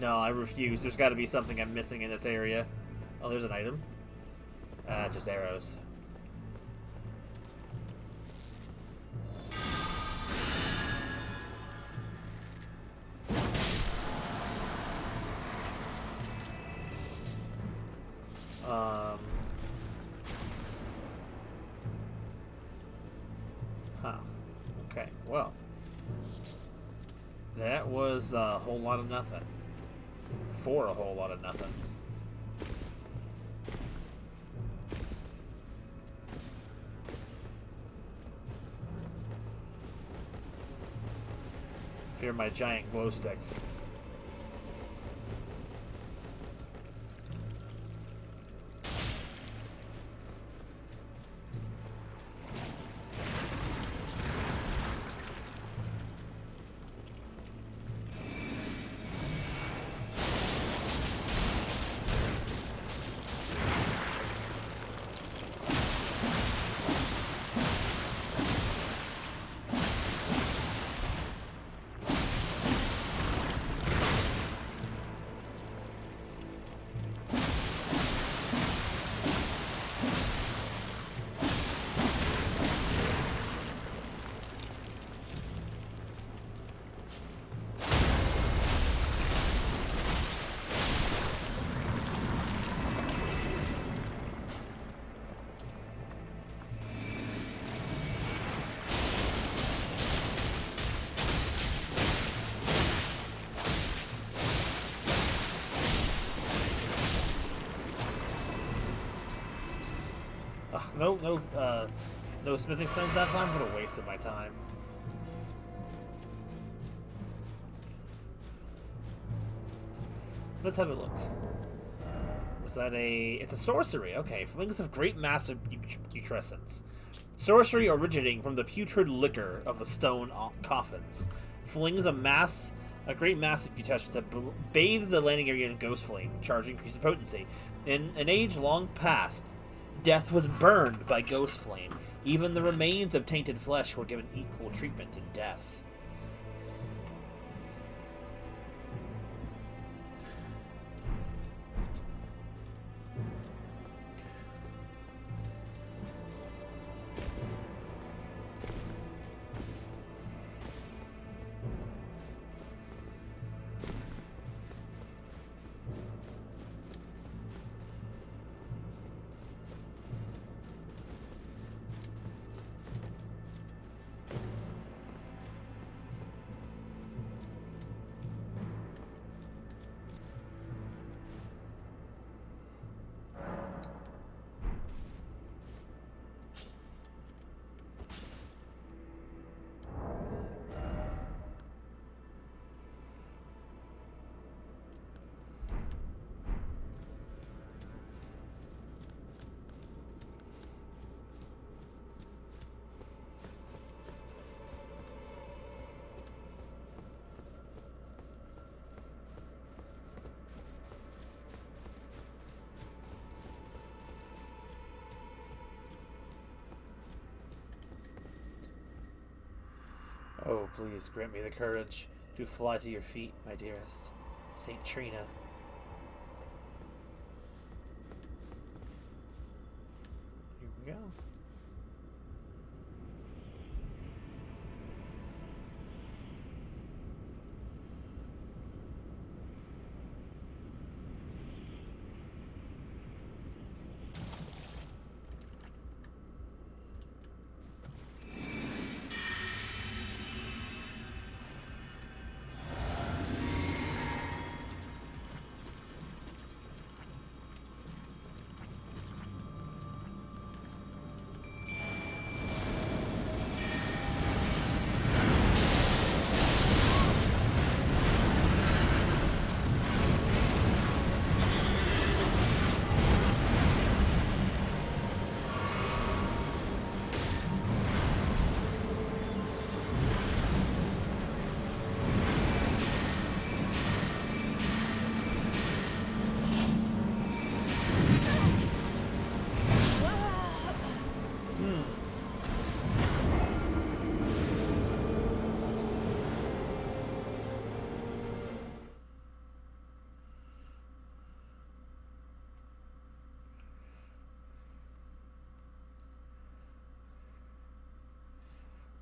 no, I refuse. There's got to be something I'm missing in this area. Oh, there's an item. Just arrows. Huh. Okay, well. That was a whole lot of nothing. For a whole lot of nothing. Fear my giant glow stick. No smithing stones that time. What a waste of my time. Let's have a look. Was that a... It's a sorcery. Okay. Flings of great massive putrescence. Sorcery originating from the putrid liquor of the stone coffins. Flings a great massive putrescence that bathes the landing area in ghost flame, charging increased potency. In an age long past, death was burned by ghost flame. Even the remains of tainted flesh were given equal treatment in death. Oh, please grant me the courage to fly to your feet, my dearest. Saint Trina. Here we go.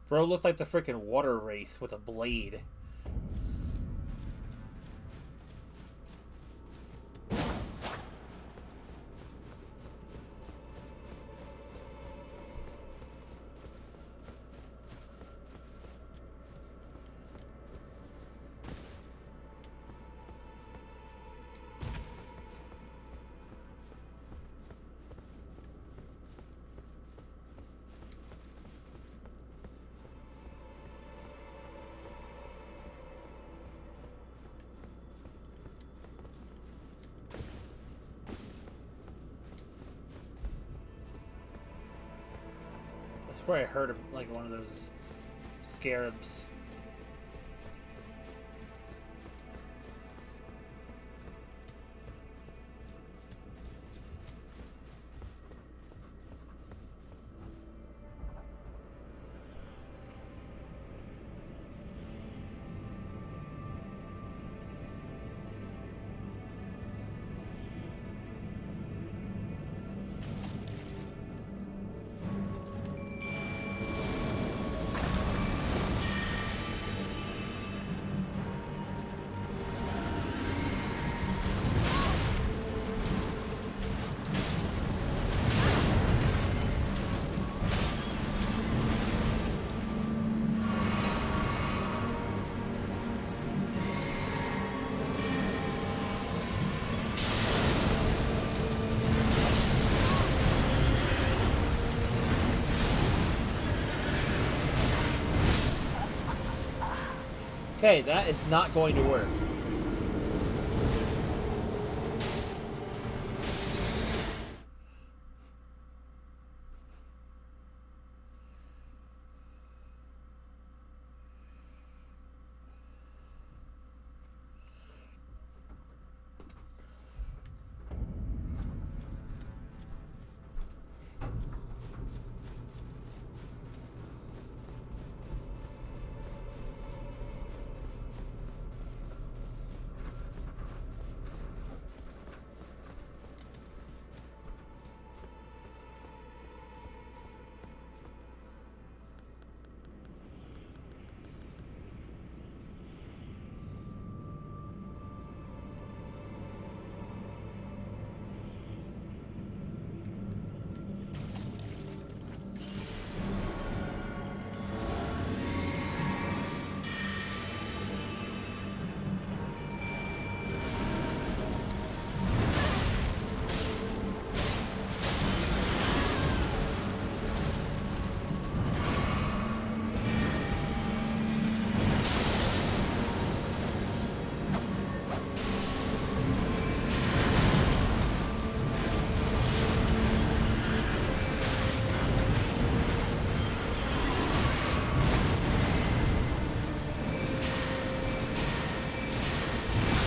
Bro looked like the freaking water wraith with a blade. I swear I heard him like one of those scarabs. Okay, that is not going to work.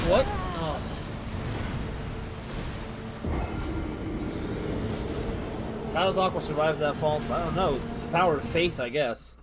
What? Oh. So how does Aqua survive that fall? I don't know. The power of faith, I guess.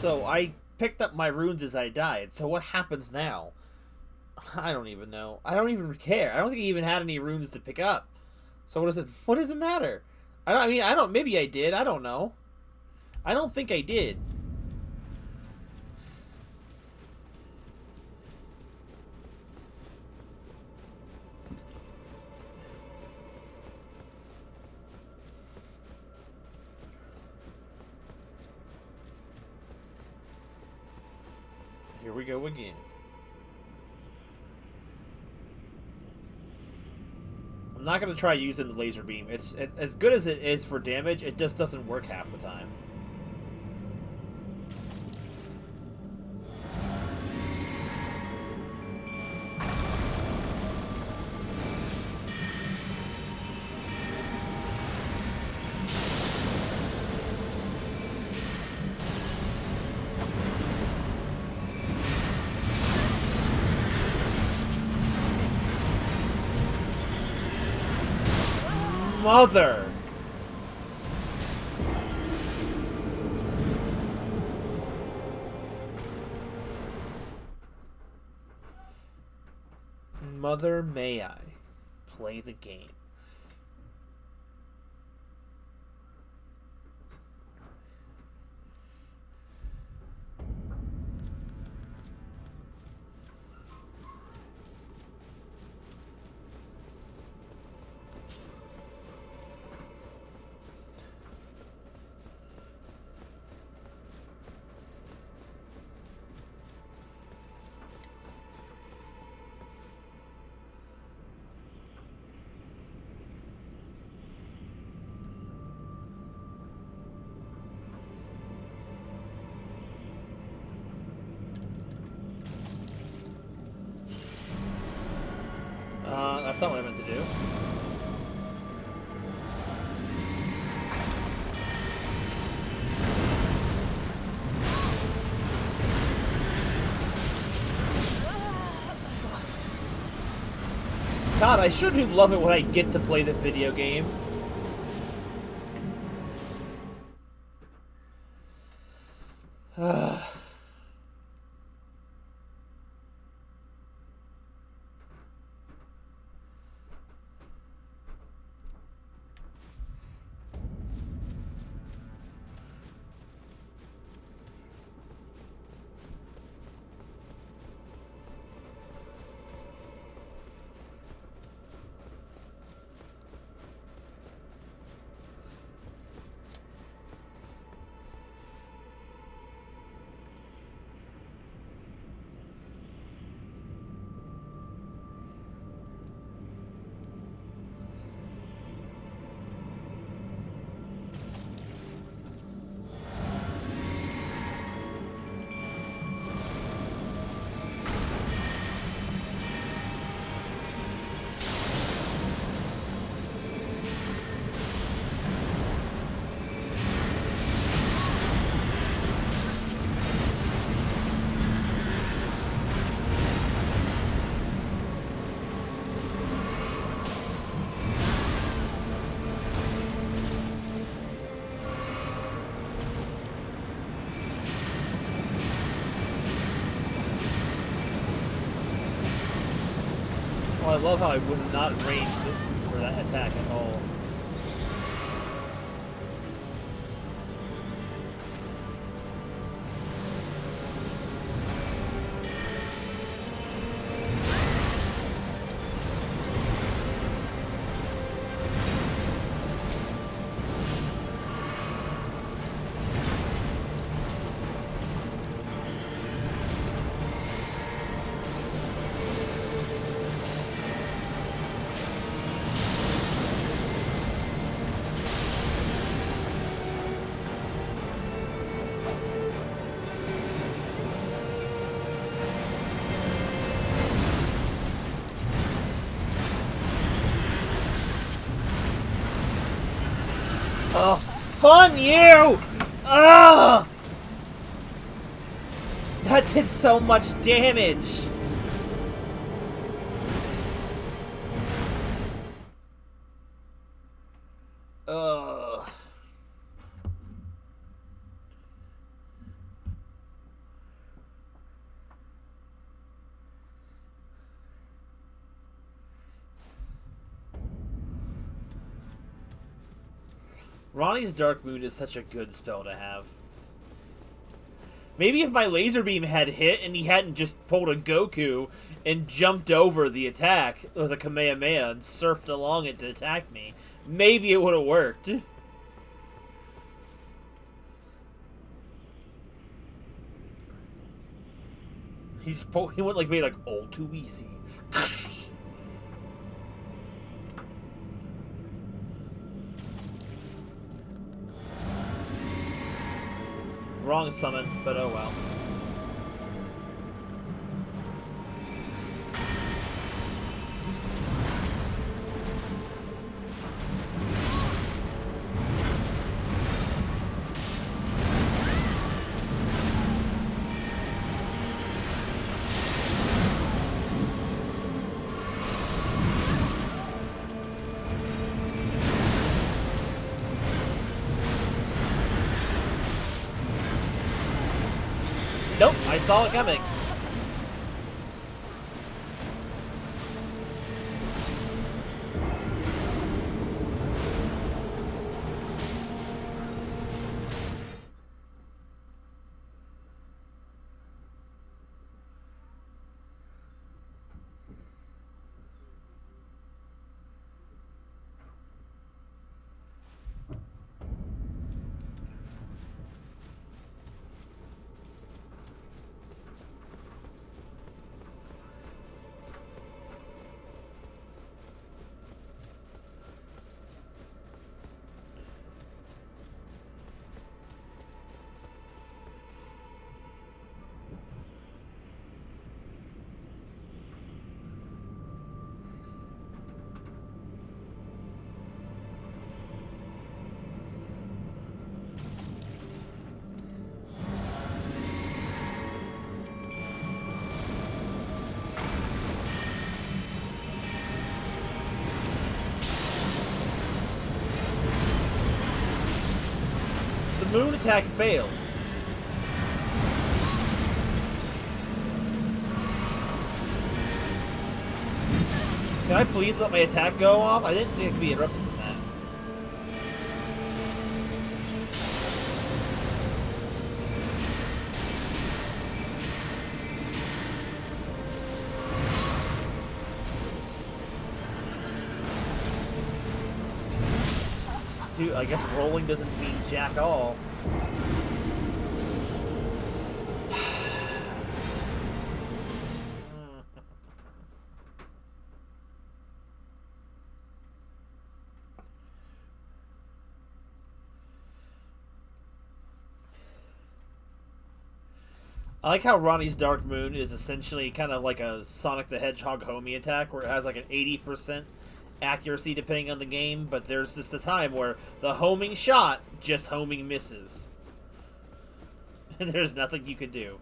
So I picked up my runes as I died. So what happens now? I don't even know. I don't even care. I don't think he even had any runes to pick up. So what does it? What does it matter? I don't. I mean, I don't. Maybe I did. I don't know. I don't think I did. Here we go again. I'm not gonna try using the laser beam. It's as good as it is for damage. It just doesn't work half the time. Mother! Mother, may I play the game? That's not what I meant to do. God, I sure do love it when I get to play the video game. Oh, I love how I was not ranged for that attack at all. Oh, fun you! Ugh! That did so much damage! Ugh. Ronnie's Dark Moon is such a good spell to have. Maybe if my laser beam had hit and he hadn't just pulled a Goku and jumped over the attack with a Kamehameha and surfed along it to attack me, maybe it would have worked. He went like made like all too easy. Wrong summon, but oh well. Nope, I saw it coming. The moon attack failed. Can I please let my attack go off? I didn't think it could be interrupted from that. Dude, I guess rolling doesn't mean jack all. I like how Ronnie's Dark Moon is essentially kind of like a Sonic the Hedgehog homie attack, where it has like an 80% accuracy depending on the game, but there's just a time where the homing shot just homing misses. And there's nothing you can do.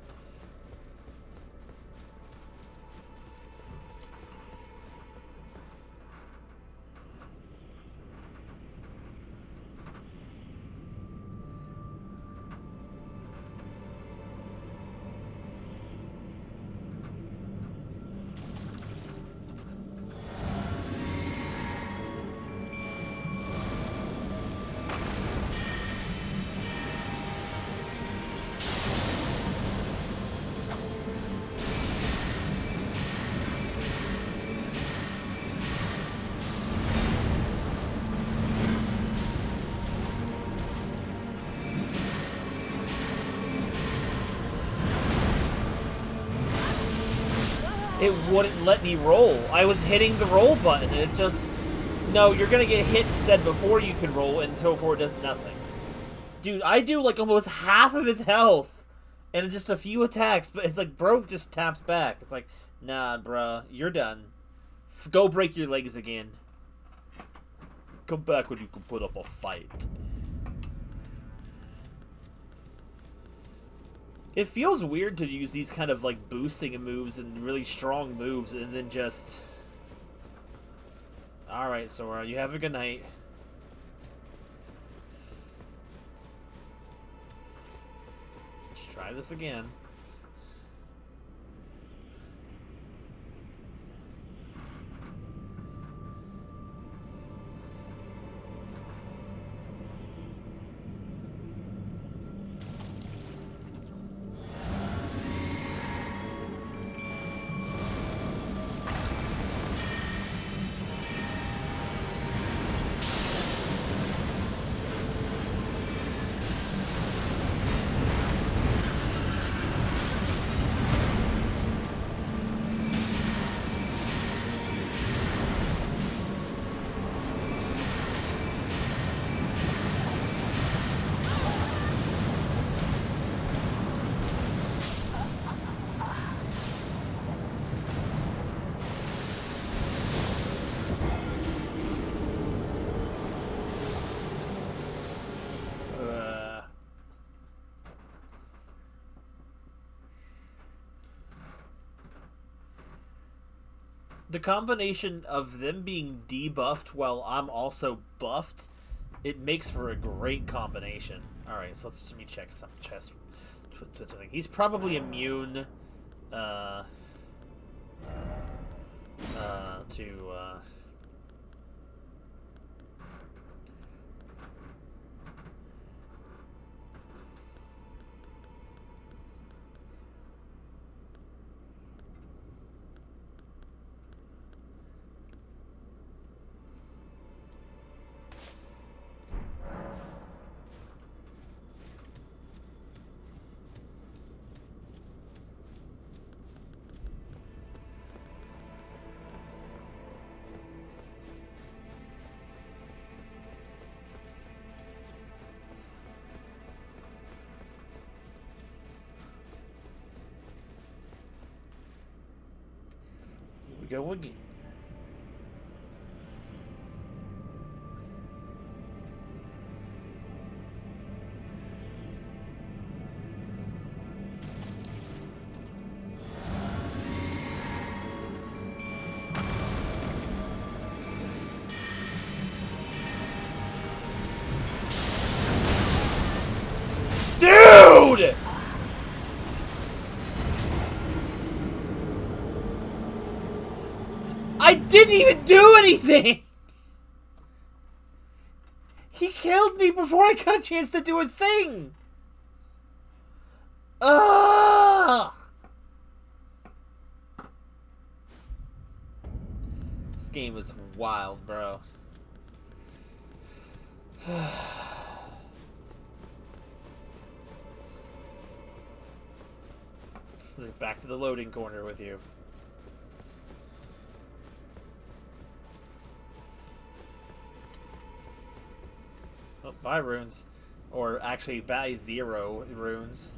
It wouldn't let me roll. I was hitting the roll button, and it just... No, you're gonna get hit instead before you can roll, until before it does nothing. Dude, I do like almost half of his health, and just a few attacks, but it's like, bro just taps back. It's like, nah, bruh, you're done. Go break your legs again. Come back when you can put up a fight. It feels weird to use these kind of like boosting moves and really strong moves and then just... Alright, Sora, you have a good night. Let's try this again. The combination of them being debuffed while I'm also buffed, it makes for a great combination. Alright, so let me check some chest. He's probably immune uh, to here we go again. Dude! I didn't even do anything! He killed me before I got a chance to do a thing! Ugh! This game is wild, bro. Back to the loading corner with you. Oh, buy runes. Or actually, buy 0 runes.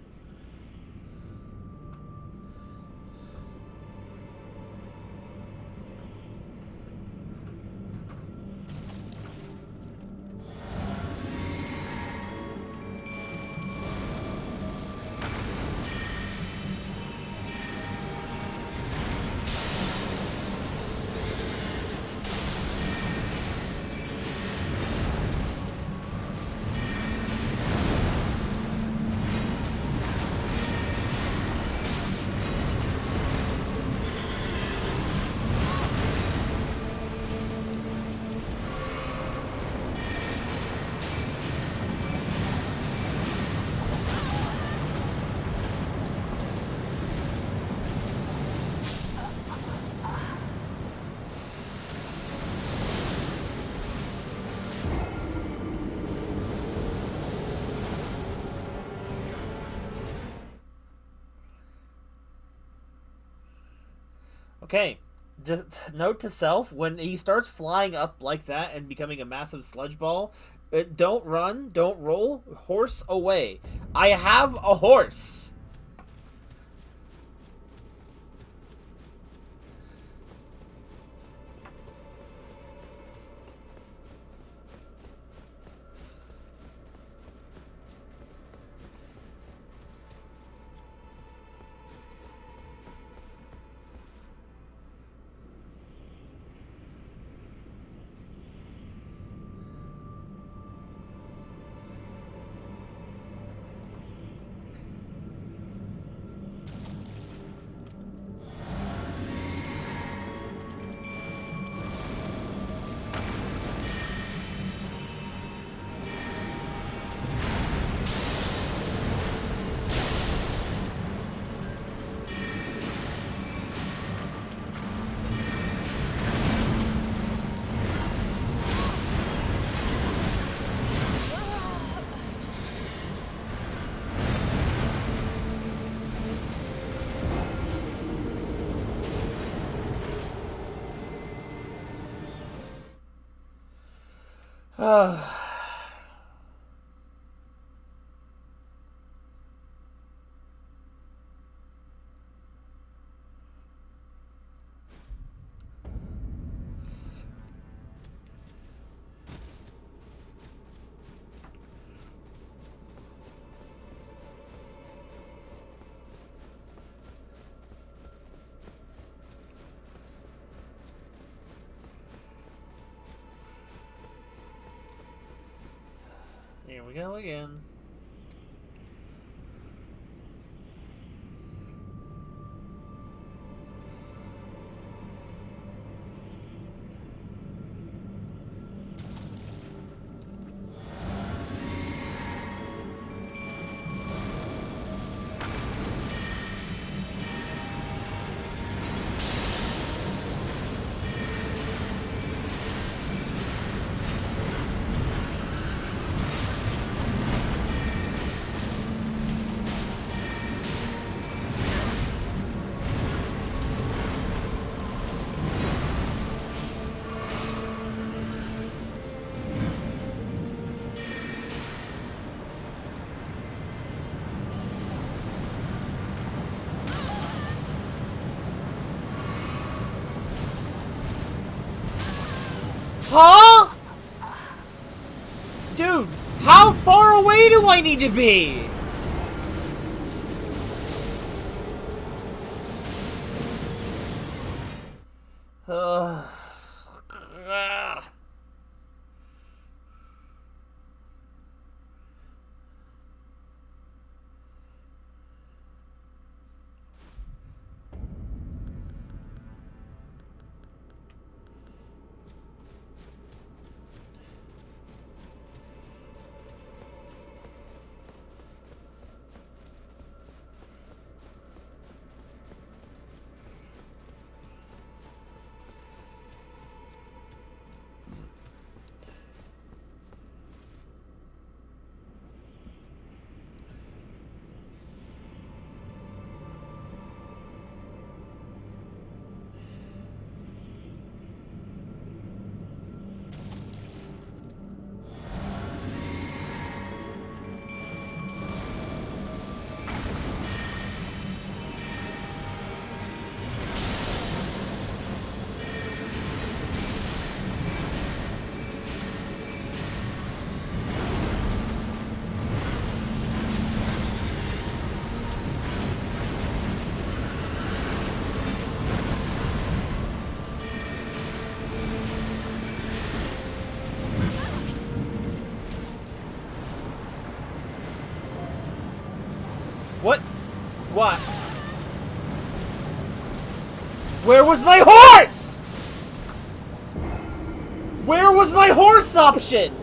Okay, just note to self, when he starts flying up like that and becoming a massive sludge ball, don't run, don't roll, horse away. I have a horse! Here we go again. Huh? Dude, how far away do I need to be? Uh, what? What? Where was my horse? Where was my horse option?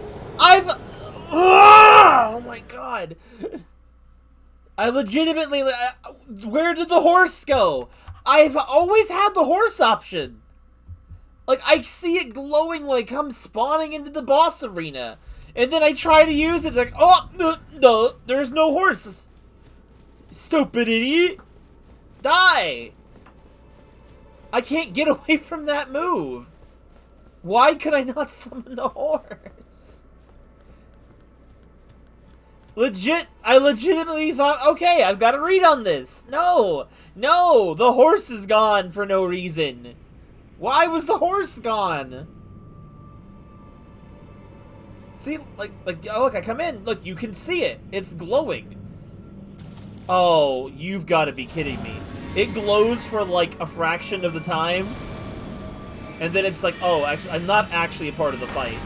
Oh my god. I legitimately... where did the horse go? I've always had the horse option. Like, I see it glowing when it comes spawning into the boss arena. And then I try to use it, like, oh, no, there's no horses. Stupid idiot. Die. I can't get away from that move. Why could I not summon the horse? I legitimately thought, okay, I've got to read on this. No, the horse is gone for no reason. Why was the horse gone? See, like, oh, look, I come in. Look, you can see it. It's glowing. Oh, you've got to be kidding me. It glows for, like, a fraction of the time. And then it's like, oh, actually, I'm not actually a part of the fight.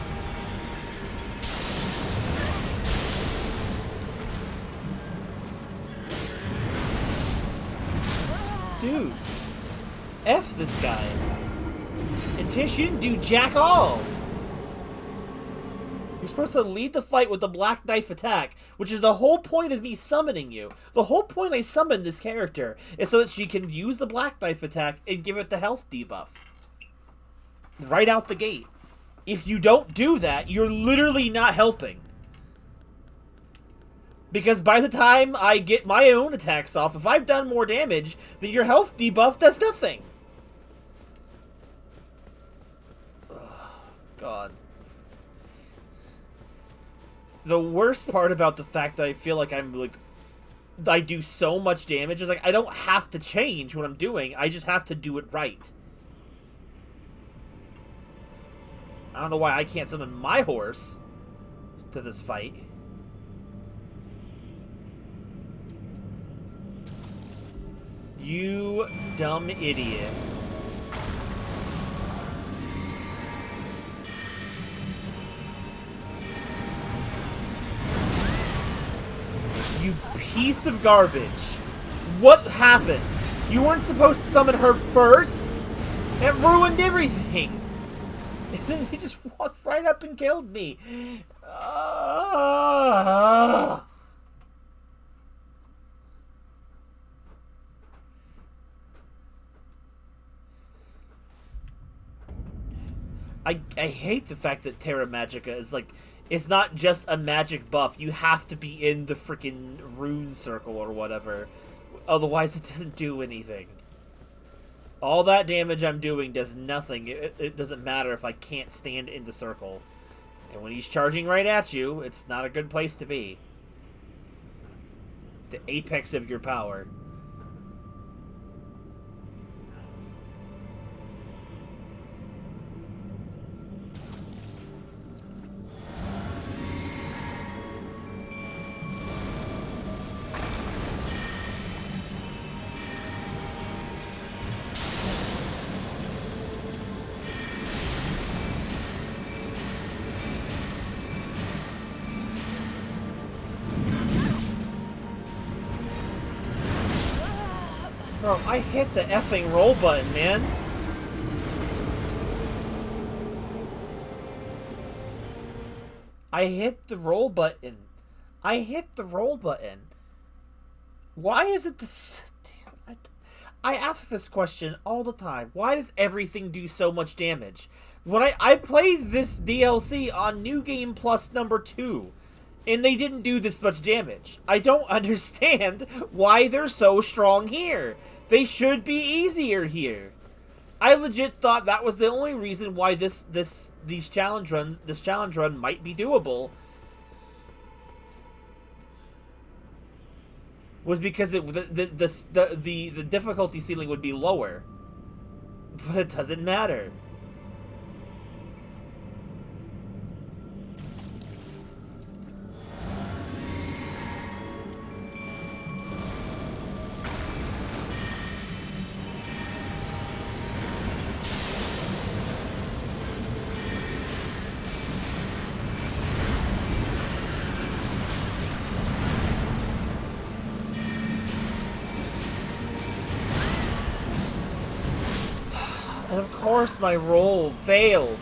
Dude. F this guy. And Tish, you didn't do jack all. You're supposed to lead the fight with the black knife attack, which is the whole point of me summoning you. The whole point I summoned this character is so that she can use the black knife attack and give it the health debuff. Right out the gate. If you don't do that, you're literally not helping. Because by the time I get my own attacks off, if I've done more damage, then your health debuff does nothing. Oh, God. The worst part about the fact that I feel like I'm, like, I do so much damage is, like, I don't have to change what I'm doing. I just have to do it right. I don't know why I can't summon my horse to this fight. You dumb idiot. You piece of garbage. What happened? You weren't supposed to summon her first? It ruined everything. And then he just walked right up and killed me. I hate the fact that Terra Magica is like, it's not just a magic buff. You have to be in the freaking rune circle or whatever. Otherwise, it doesn't do anything. All that damage I'm doing does nothing. It doesn't matter if I can't stand in the circle. And when he's charging right at you, it's not a good place to be. The apex of your power. Bro, I hit the effing roll button, man. I hit the roll button. I hit the roll button. Why is it this... Damn, I ask this question all the time. Why does everything do so much damage? When I played this DLC on New Game Plus number 2, and they didn't do this much damage. I don't understand why they're so strong here. They should be easier here. I legit thought that was the only reason why this challenge run might be doable. Was because the difficulty ceiling would be lower. But it doesn't matter. And of course my roll failed.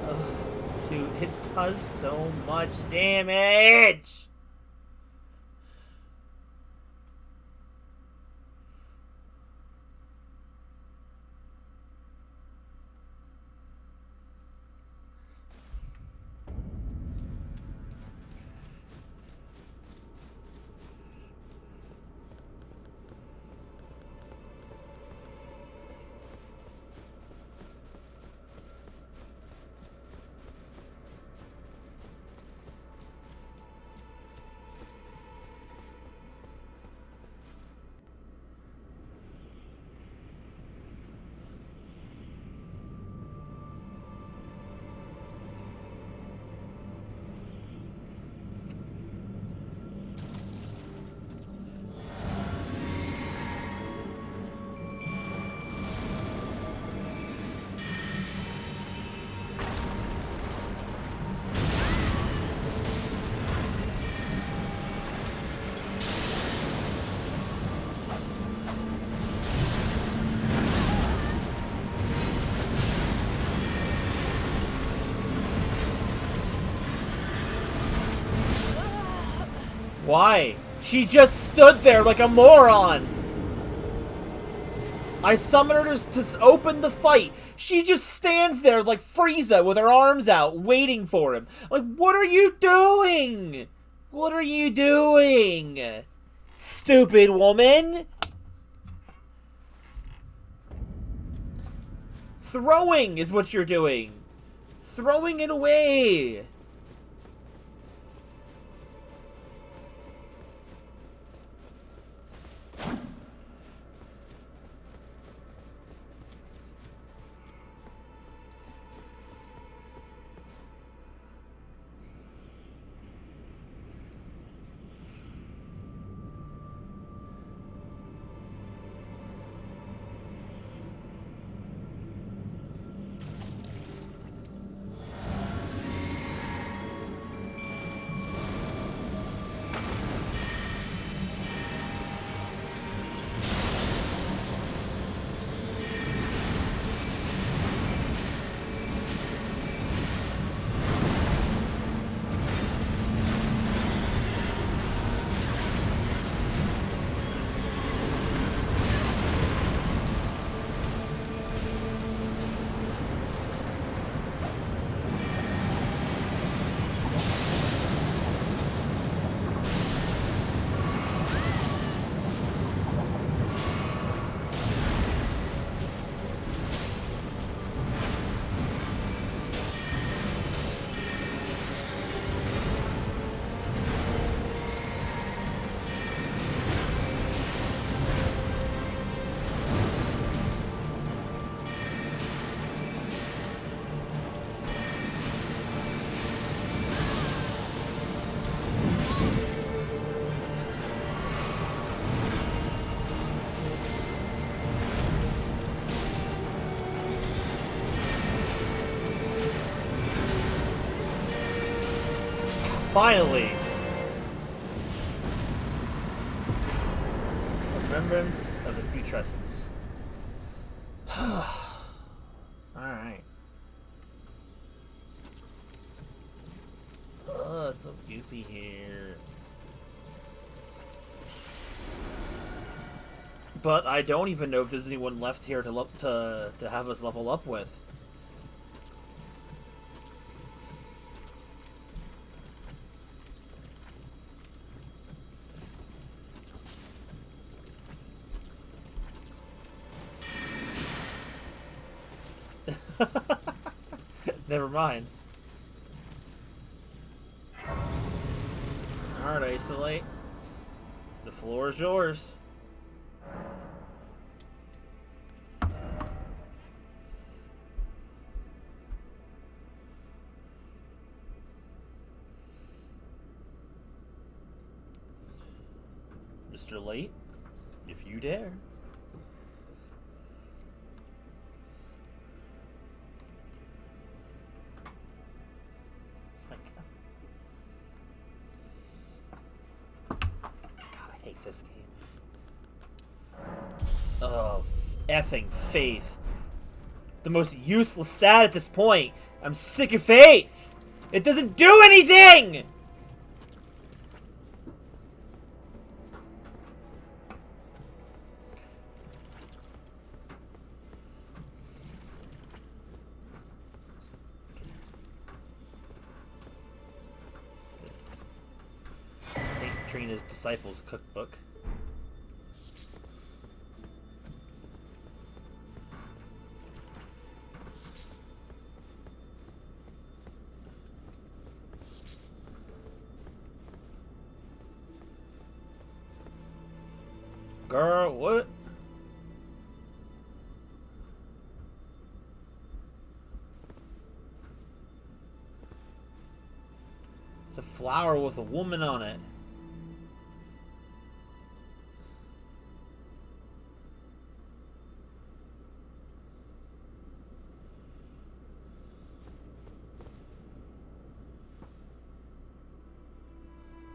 Ugh, dude, it does so much damage! Why? She just stood there like a moron! I summoned her to open the fight. She just stands there like Frieza with her arms out, waiting for him. Like, what are you doing? What are you doing? Stupid woman! Throwing is what you're doing. Throwing it away. finally! Remembrance of the putrescence. Alright. Oh, it's so goopy here. But I don't even know if there's anyone left here to have us level up with. Never mind. Alright, Isolate. The floor is yours. Mr. Late, if you dare. This game. Oh, effing Faith. The most useless stat at this point. I'm sick of Faith. It doesn't do anything! St. Trina's Disciples Cookbook. Girl, what? It's a flower with a woman on it.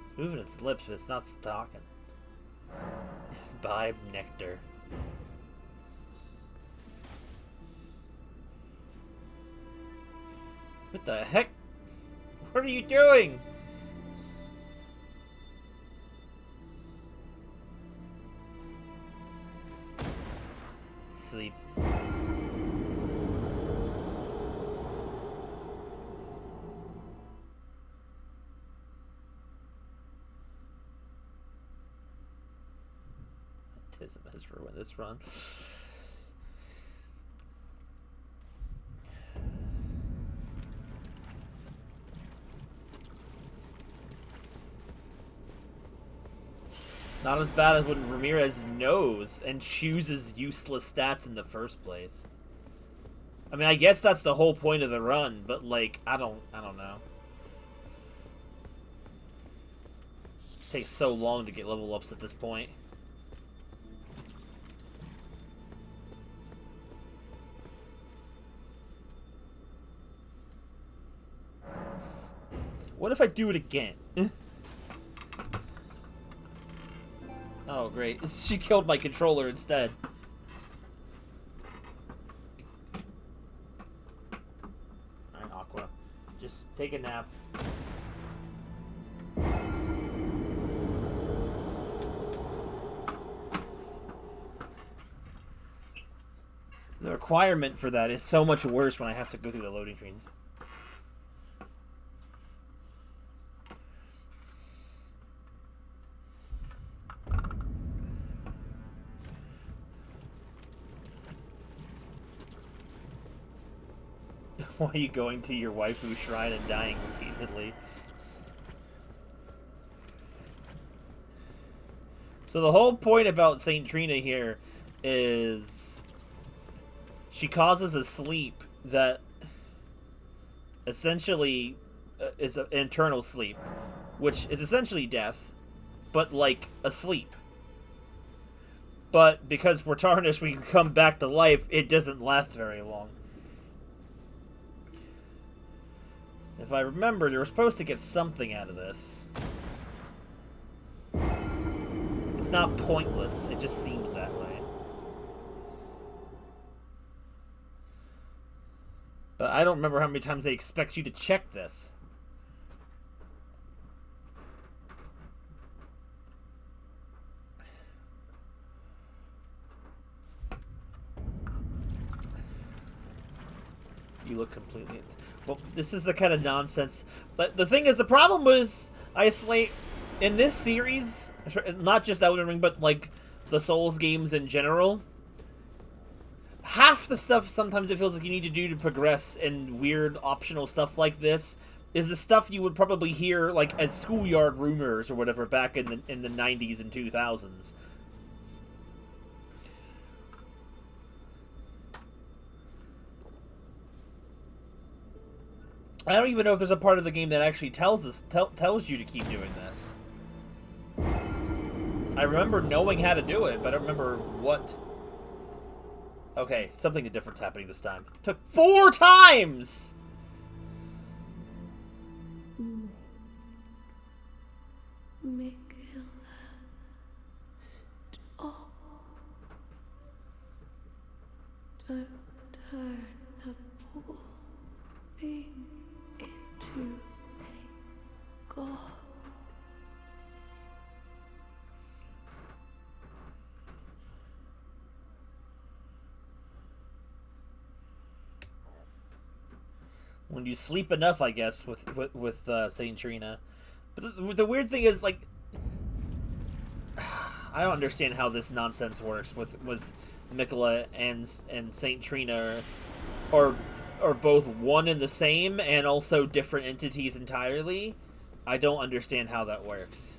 It's moving its lips, but it's not stalking. Bibe nectar. What the heck? What are you doing? Sleep. Tism has ruined this run. Not as bad as when Ramirez knows and chooses useless stats in the first place. I mean, I guess that's the whole point of the run, but like, I don't know. It takes so long to get level ups at this point. What if I do it again? Oh, great. She killed my controller instead. Alright, Aqua. Just take a nap. The requirement for that is so much worse when I have to go through the loading screen. Why are you going to your waifu shrine and dying repeatedly? So the whole point about St. Trina here is she causes a sleep that essentially is an internal sleep, which is essentially death, but like a sleep. But because we're tarnished, we can come back to life, it doesn't last very long. If I remember, they were supposed to get something out of this. It's not pointless, it just seems that way. But I don't remember how many times they expect you to check this. You look completely... Well, this is the kind of nonsense... But the thing is, the problem was... Isolate... In this series... Not just Elden Ring, but, like, the Souls games in general... Half the stuff sometimes it feels like you need to do to progress in weird optional stuff like this is the stuff you would probably hear, like, as schoolyard rumors or whatever back in the 90s and 2000s. I don't even know if there's a part of the game that actually tells you to keep doing this. I remember knowing how to do it, but I don't remember what. Okay, something different's happening this time. It took 4 times! Stop. Don't turn the poor thing into a god. When you sleep enough, I guess, with Saint Trina. But the weird thing is, like, I don't understand how this nonsense works with Miquella and Saint Trina, or both one and the same, and also different entities entirely. I don't understand how that works.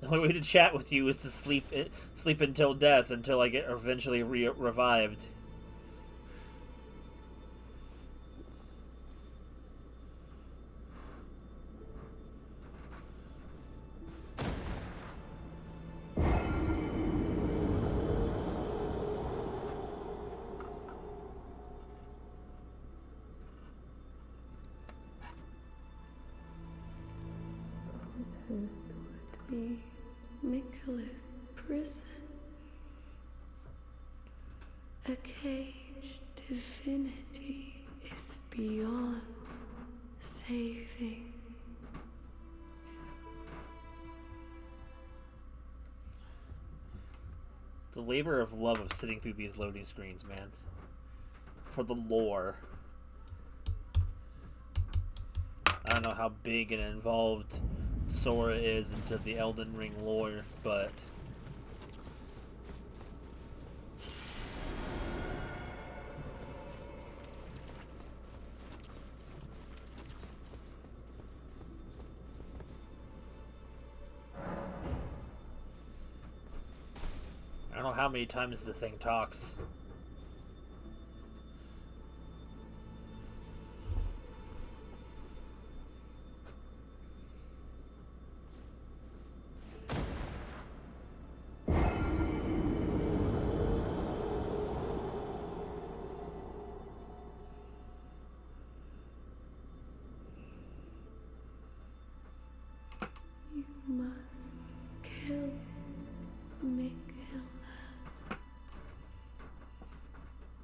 The only way to chat with you is to sleep until death, until I get eventually revived. Miquella's prison. A caged divinity is beyond saving. The labor of love of sitting through these loading screens, man. For the lore. I don't know how big and involved Sora is into the Elden Ring lore, but I don't know how many times the thing talks.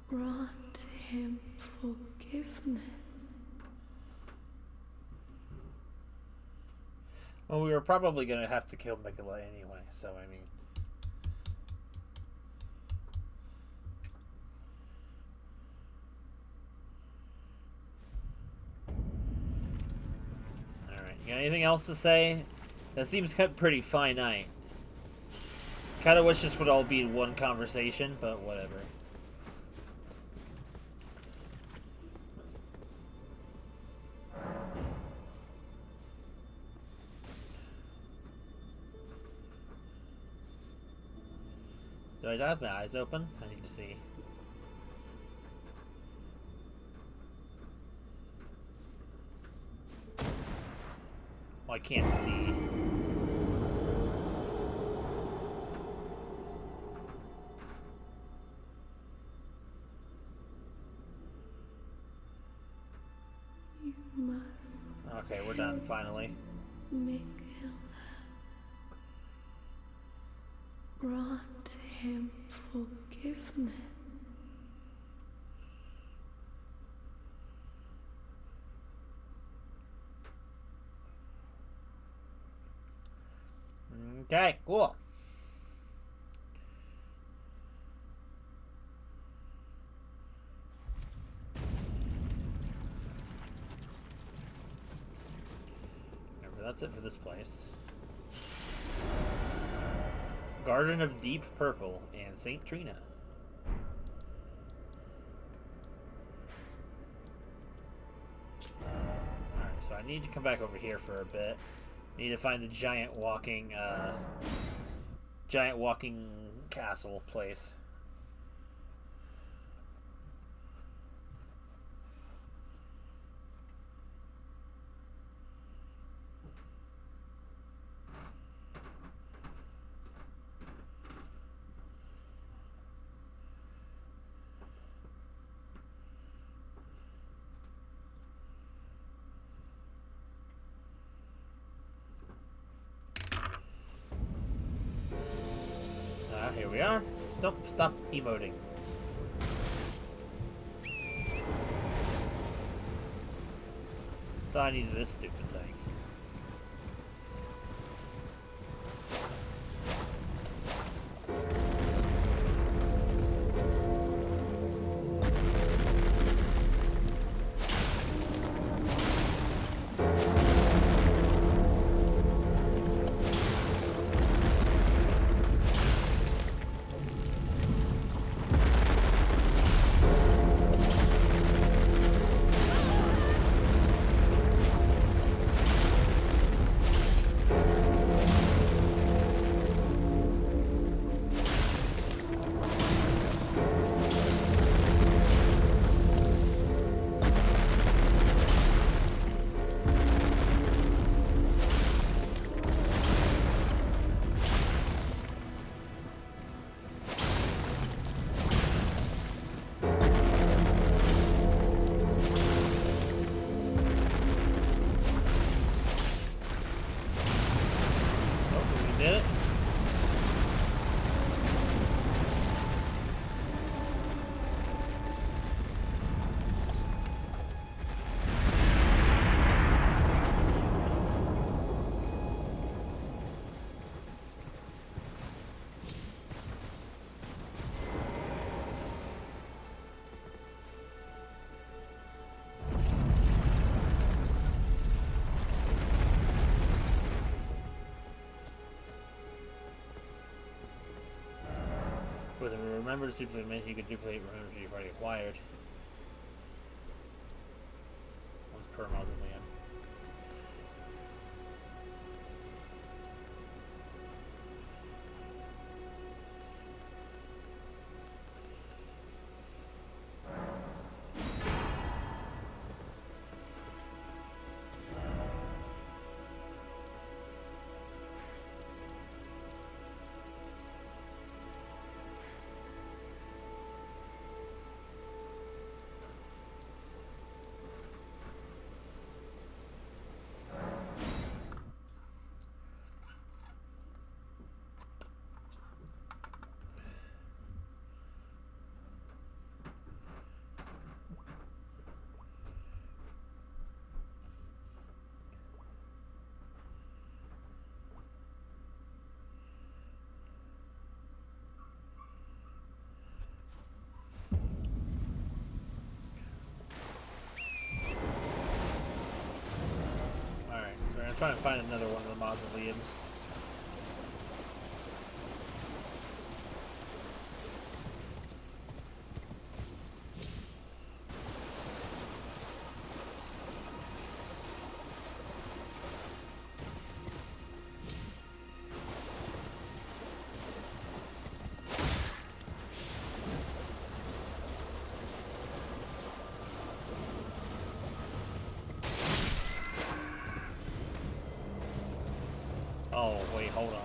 Grant him forgiveness. Well, we were probably going to have to kill Miquella anyway, so I mean... Alright, you got anything else to say? That seems pretty finite. Kind of wish this would all be one conversation, but whatever. Do I have my eyes open? I need to see. Well, I can't see. You must Okay, we're done, finally. Mikkel. Grant him forgiveness. Okay, cool. Remember, that's it for this place. Garden of Deep Purple and St. Trina. Alright, so I need to come back over here for a bit. I need to find the giant walking castle place. Here we are. Stop emoting. So I needed this stupid thing. Did it? With a remembered duplicate meant you could duplicate remembers you've already acquired. Once per mausoleum. I'm trying to find another one of the mausoleums. Oh, wait, hold on.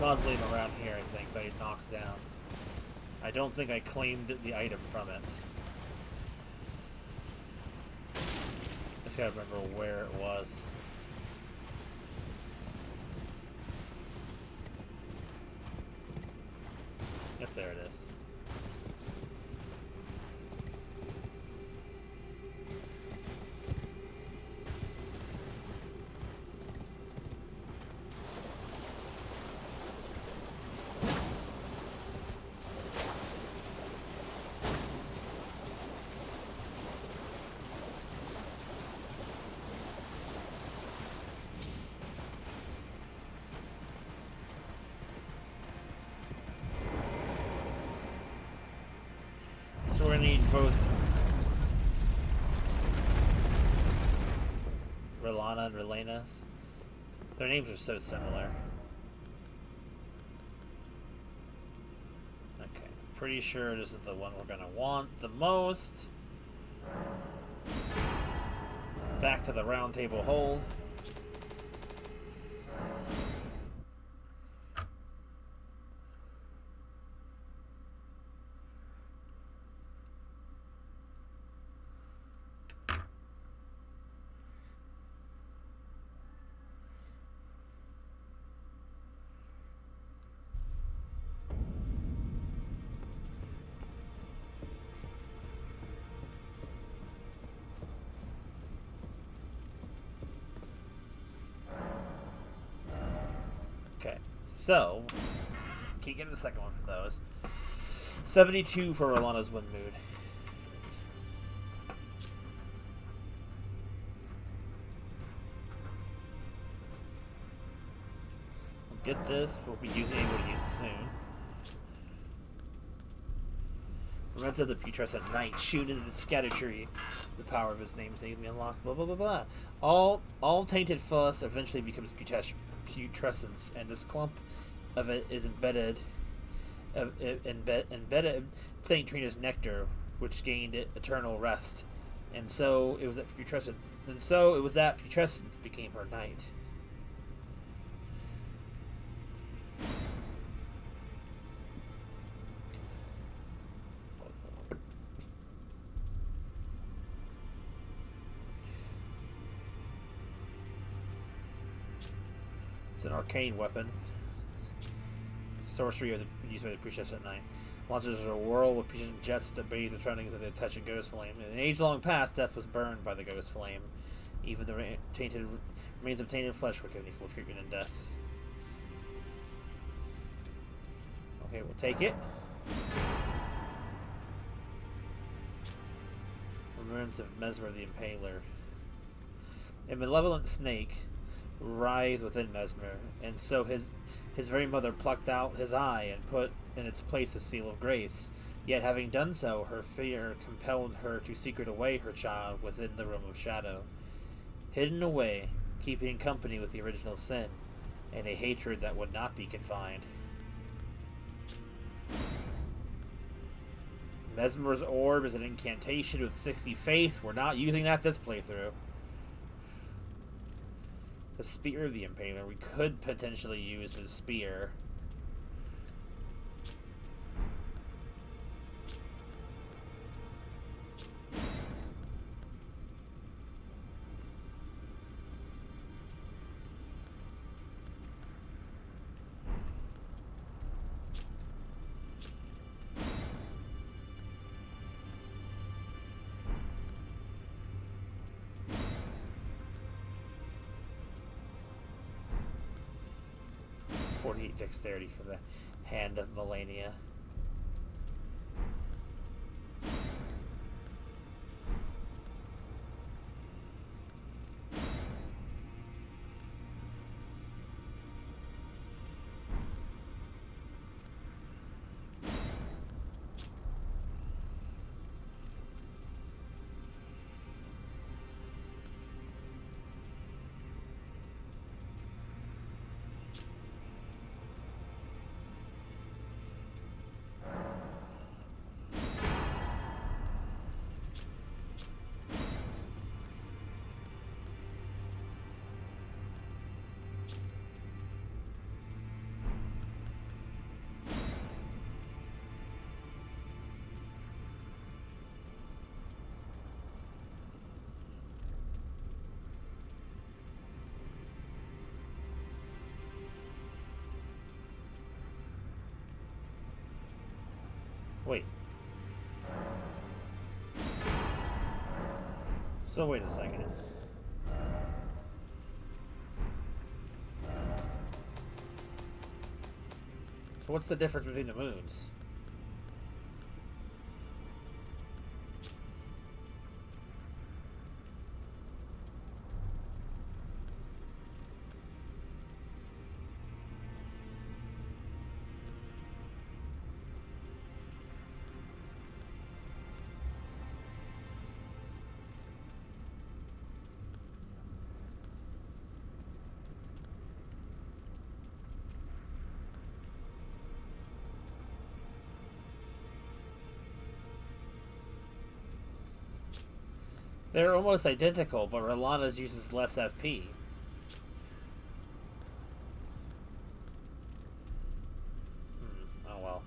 mausoleum around here, I think, that I knocked down. I don't think I claimed the item from it. Just gotta remember where it was. Yep, there it is. So we're gonna need both Relana and Relanas. Their names are so similar. Okay, pretty sure this is the one we're gonna want the most. Back to the round table hold. Okay, so can't get the second one for those. 72 for Rolana's Wind Mood. We'll get this. We'll be able to use it soon. Remnants of the Putrescent Knight shoot into the scatter tree. The power of his name is able to be unlocked. Blah blah blah blah. All tainted fuss eventually becomes putrescence, and this clump of it is embedded in Saint Trina's nectar, which gained it eternal rest. And so it was that putrescence became her knight. It's an arcane weapon. Sorcery of the used by the Putrescent Knight. Launches a whirl of putrescent jets that bathe the surroundings of the touching ghost flame. In an age-long past, death was burned by the ghost flame. Even the remains of tainted flesh were given equal treatment in death. Okay, we'll take it. Remembrance of Mesmer the Impaler. A malevolent snake writhed within Mesmer, and so his very mother plucked out his eye and put in its place a seal of grace. Yet having done so, her fear compelled her to secret away her child within the realm of shadow. Hidden away, keeping company with the original sin, and a hatred that would not be confined. Mesmer's Orb is an incantation with 60 faith. We're not using that this playthrough. The Spear of the Impaler. We could potentially use his spear. Dexterity for the Hand of Melania. Wait. So wait a second. So what's the difference between the moons? They're almost identical, but Rolana's uses less FP. Oh well.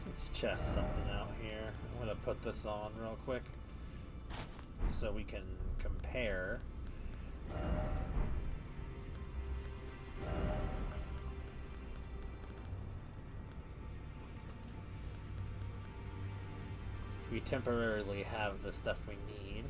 Let's chest something out here. I'm gonna put this on real quick so we can compare. We temporarily have the stuff we need.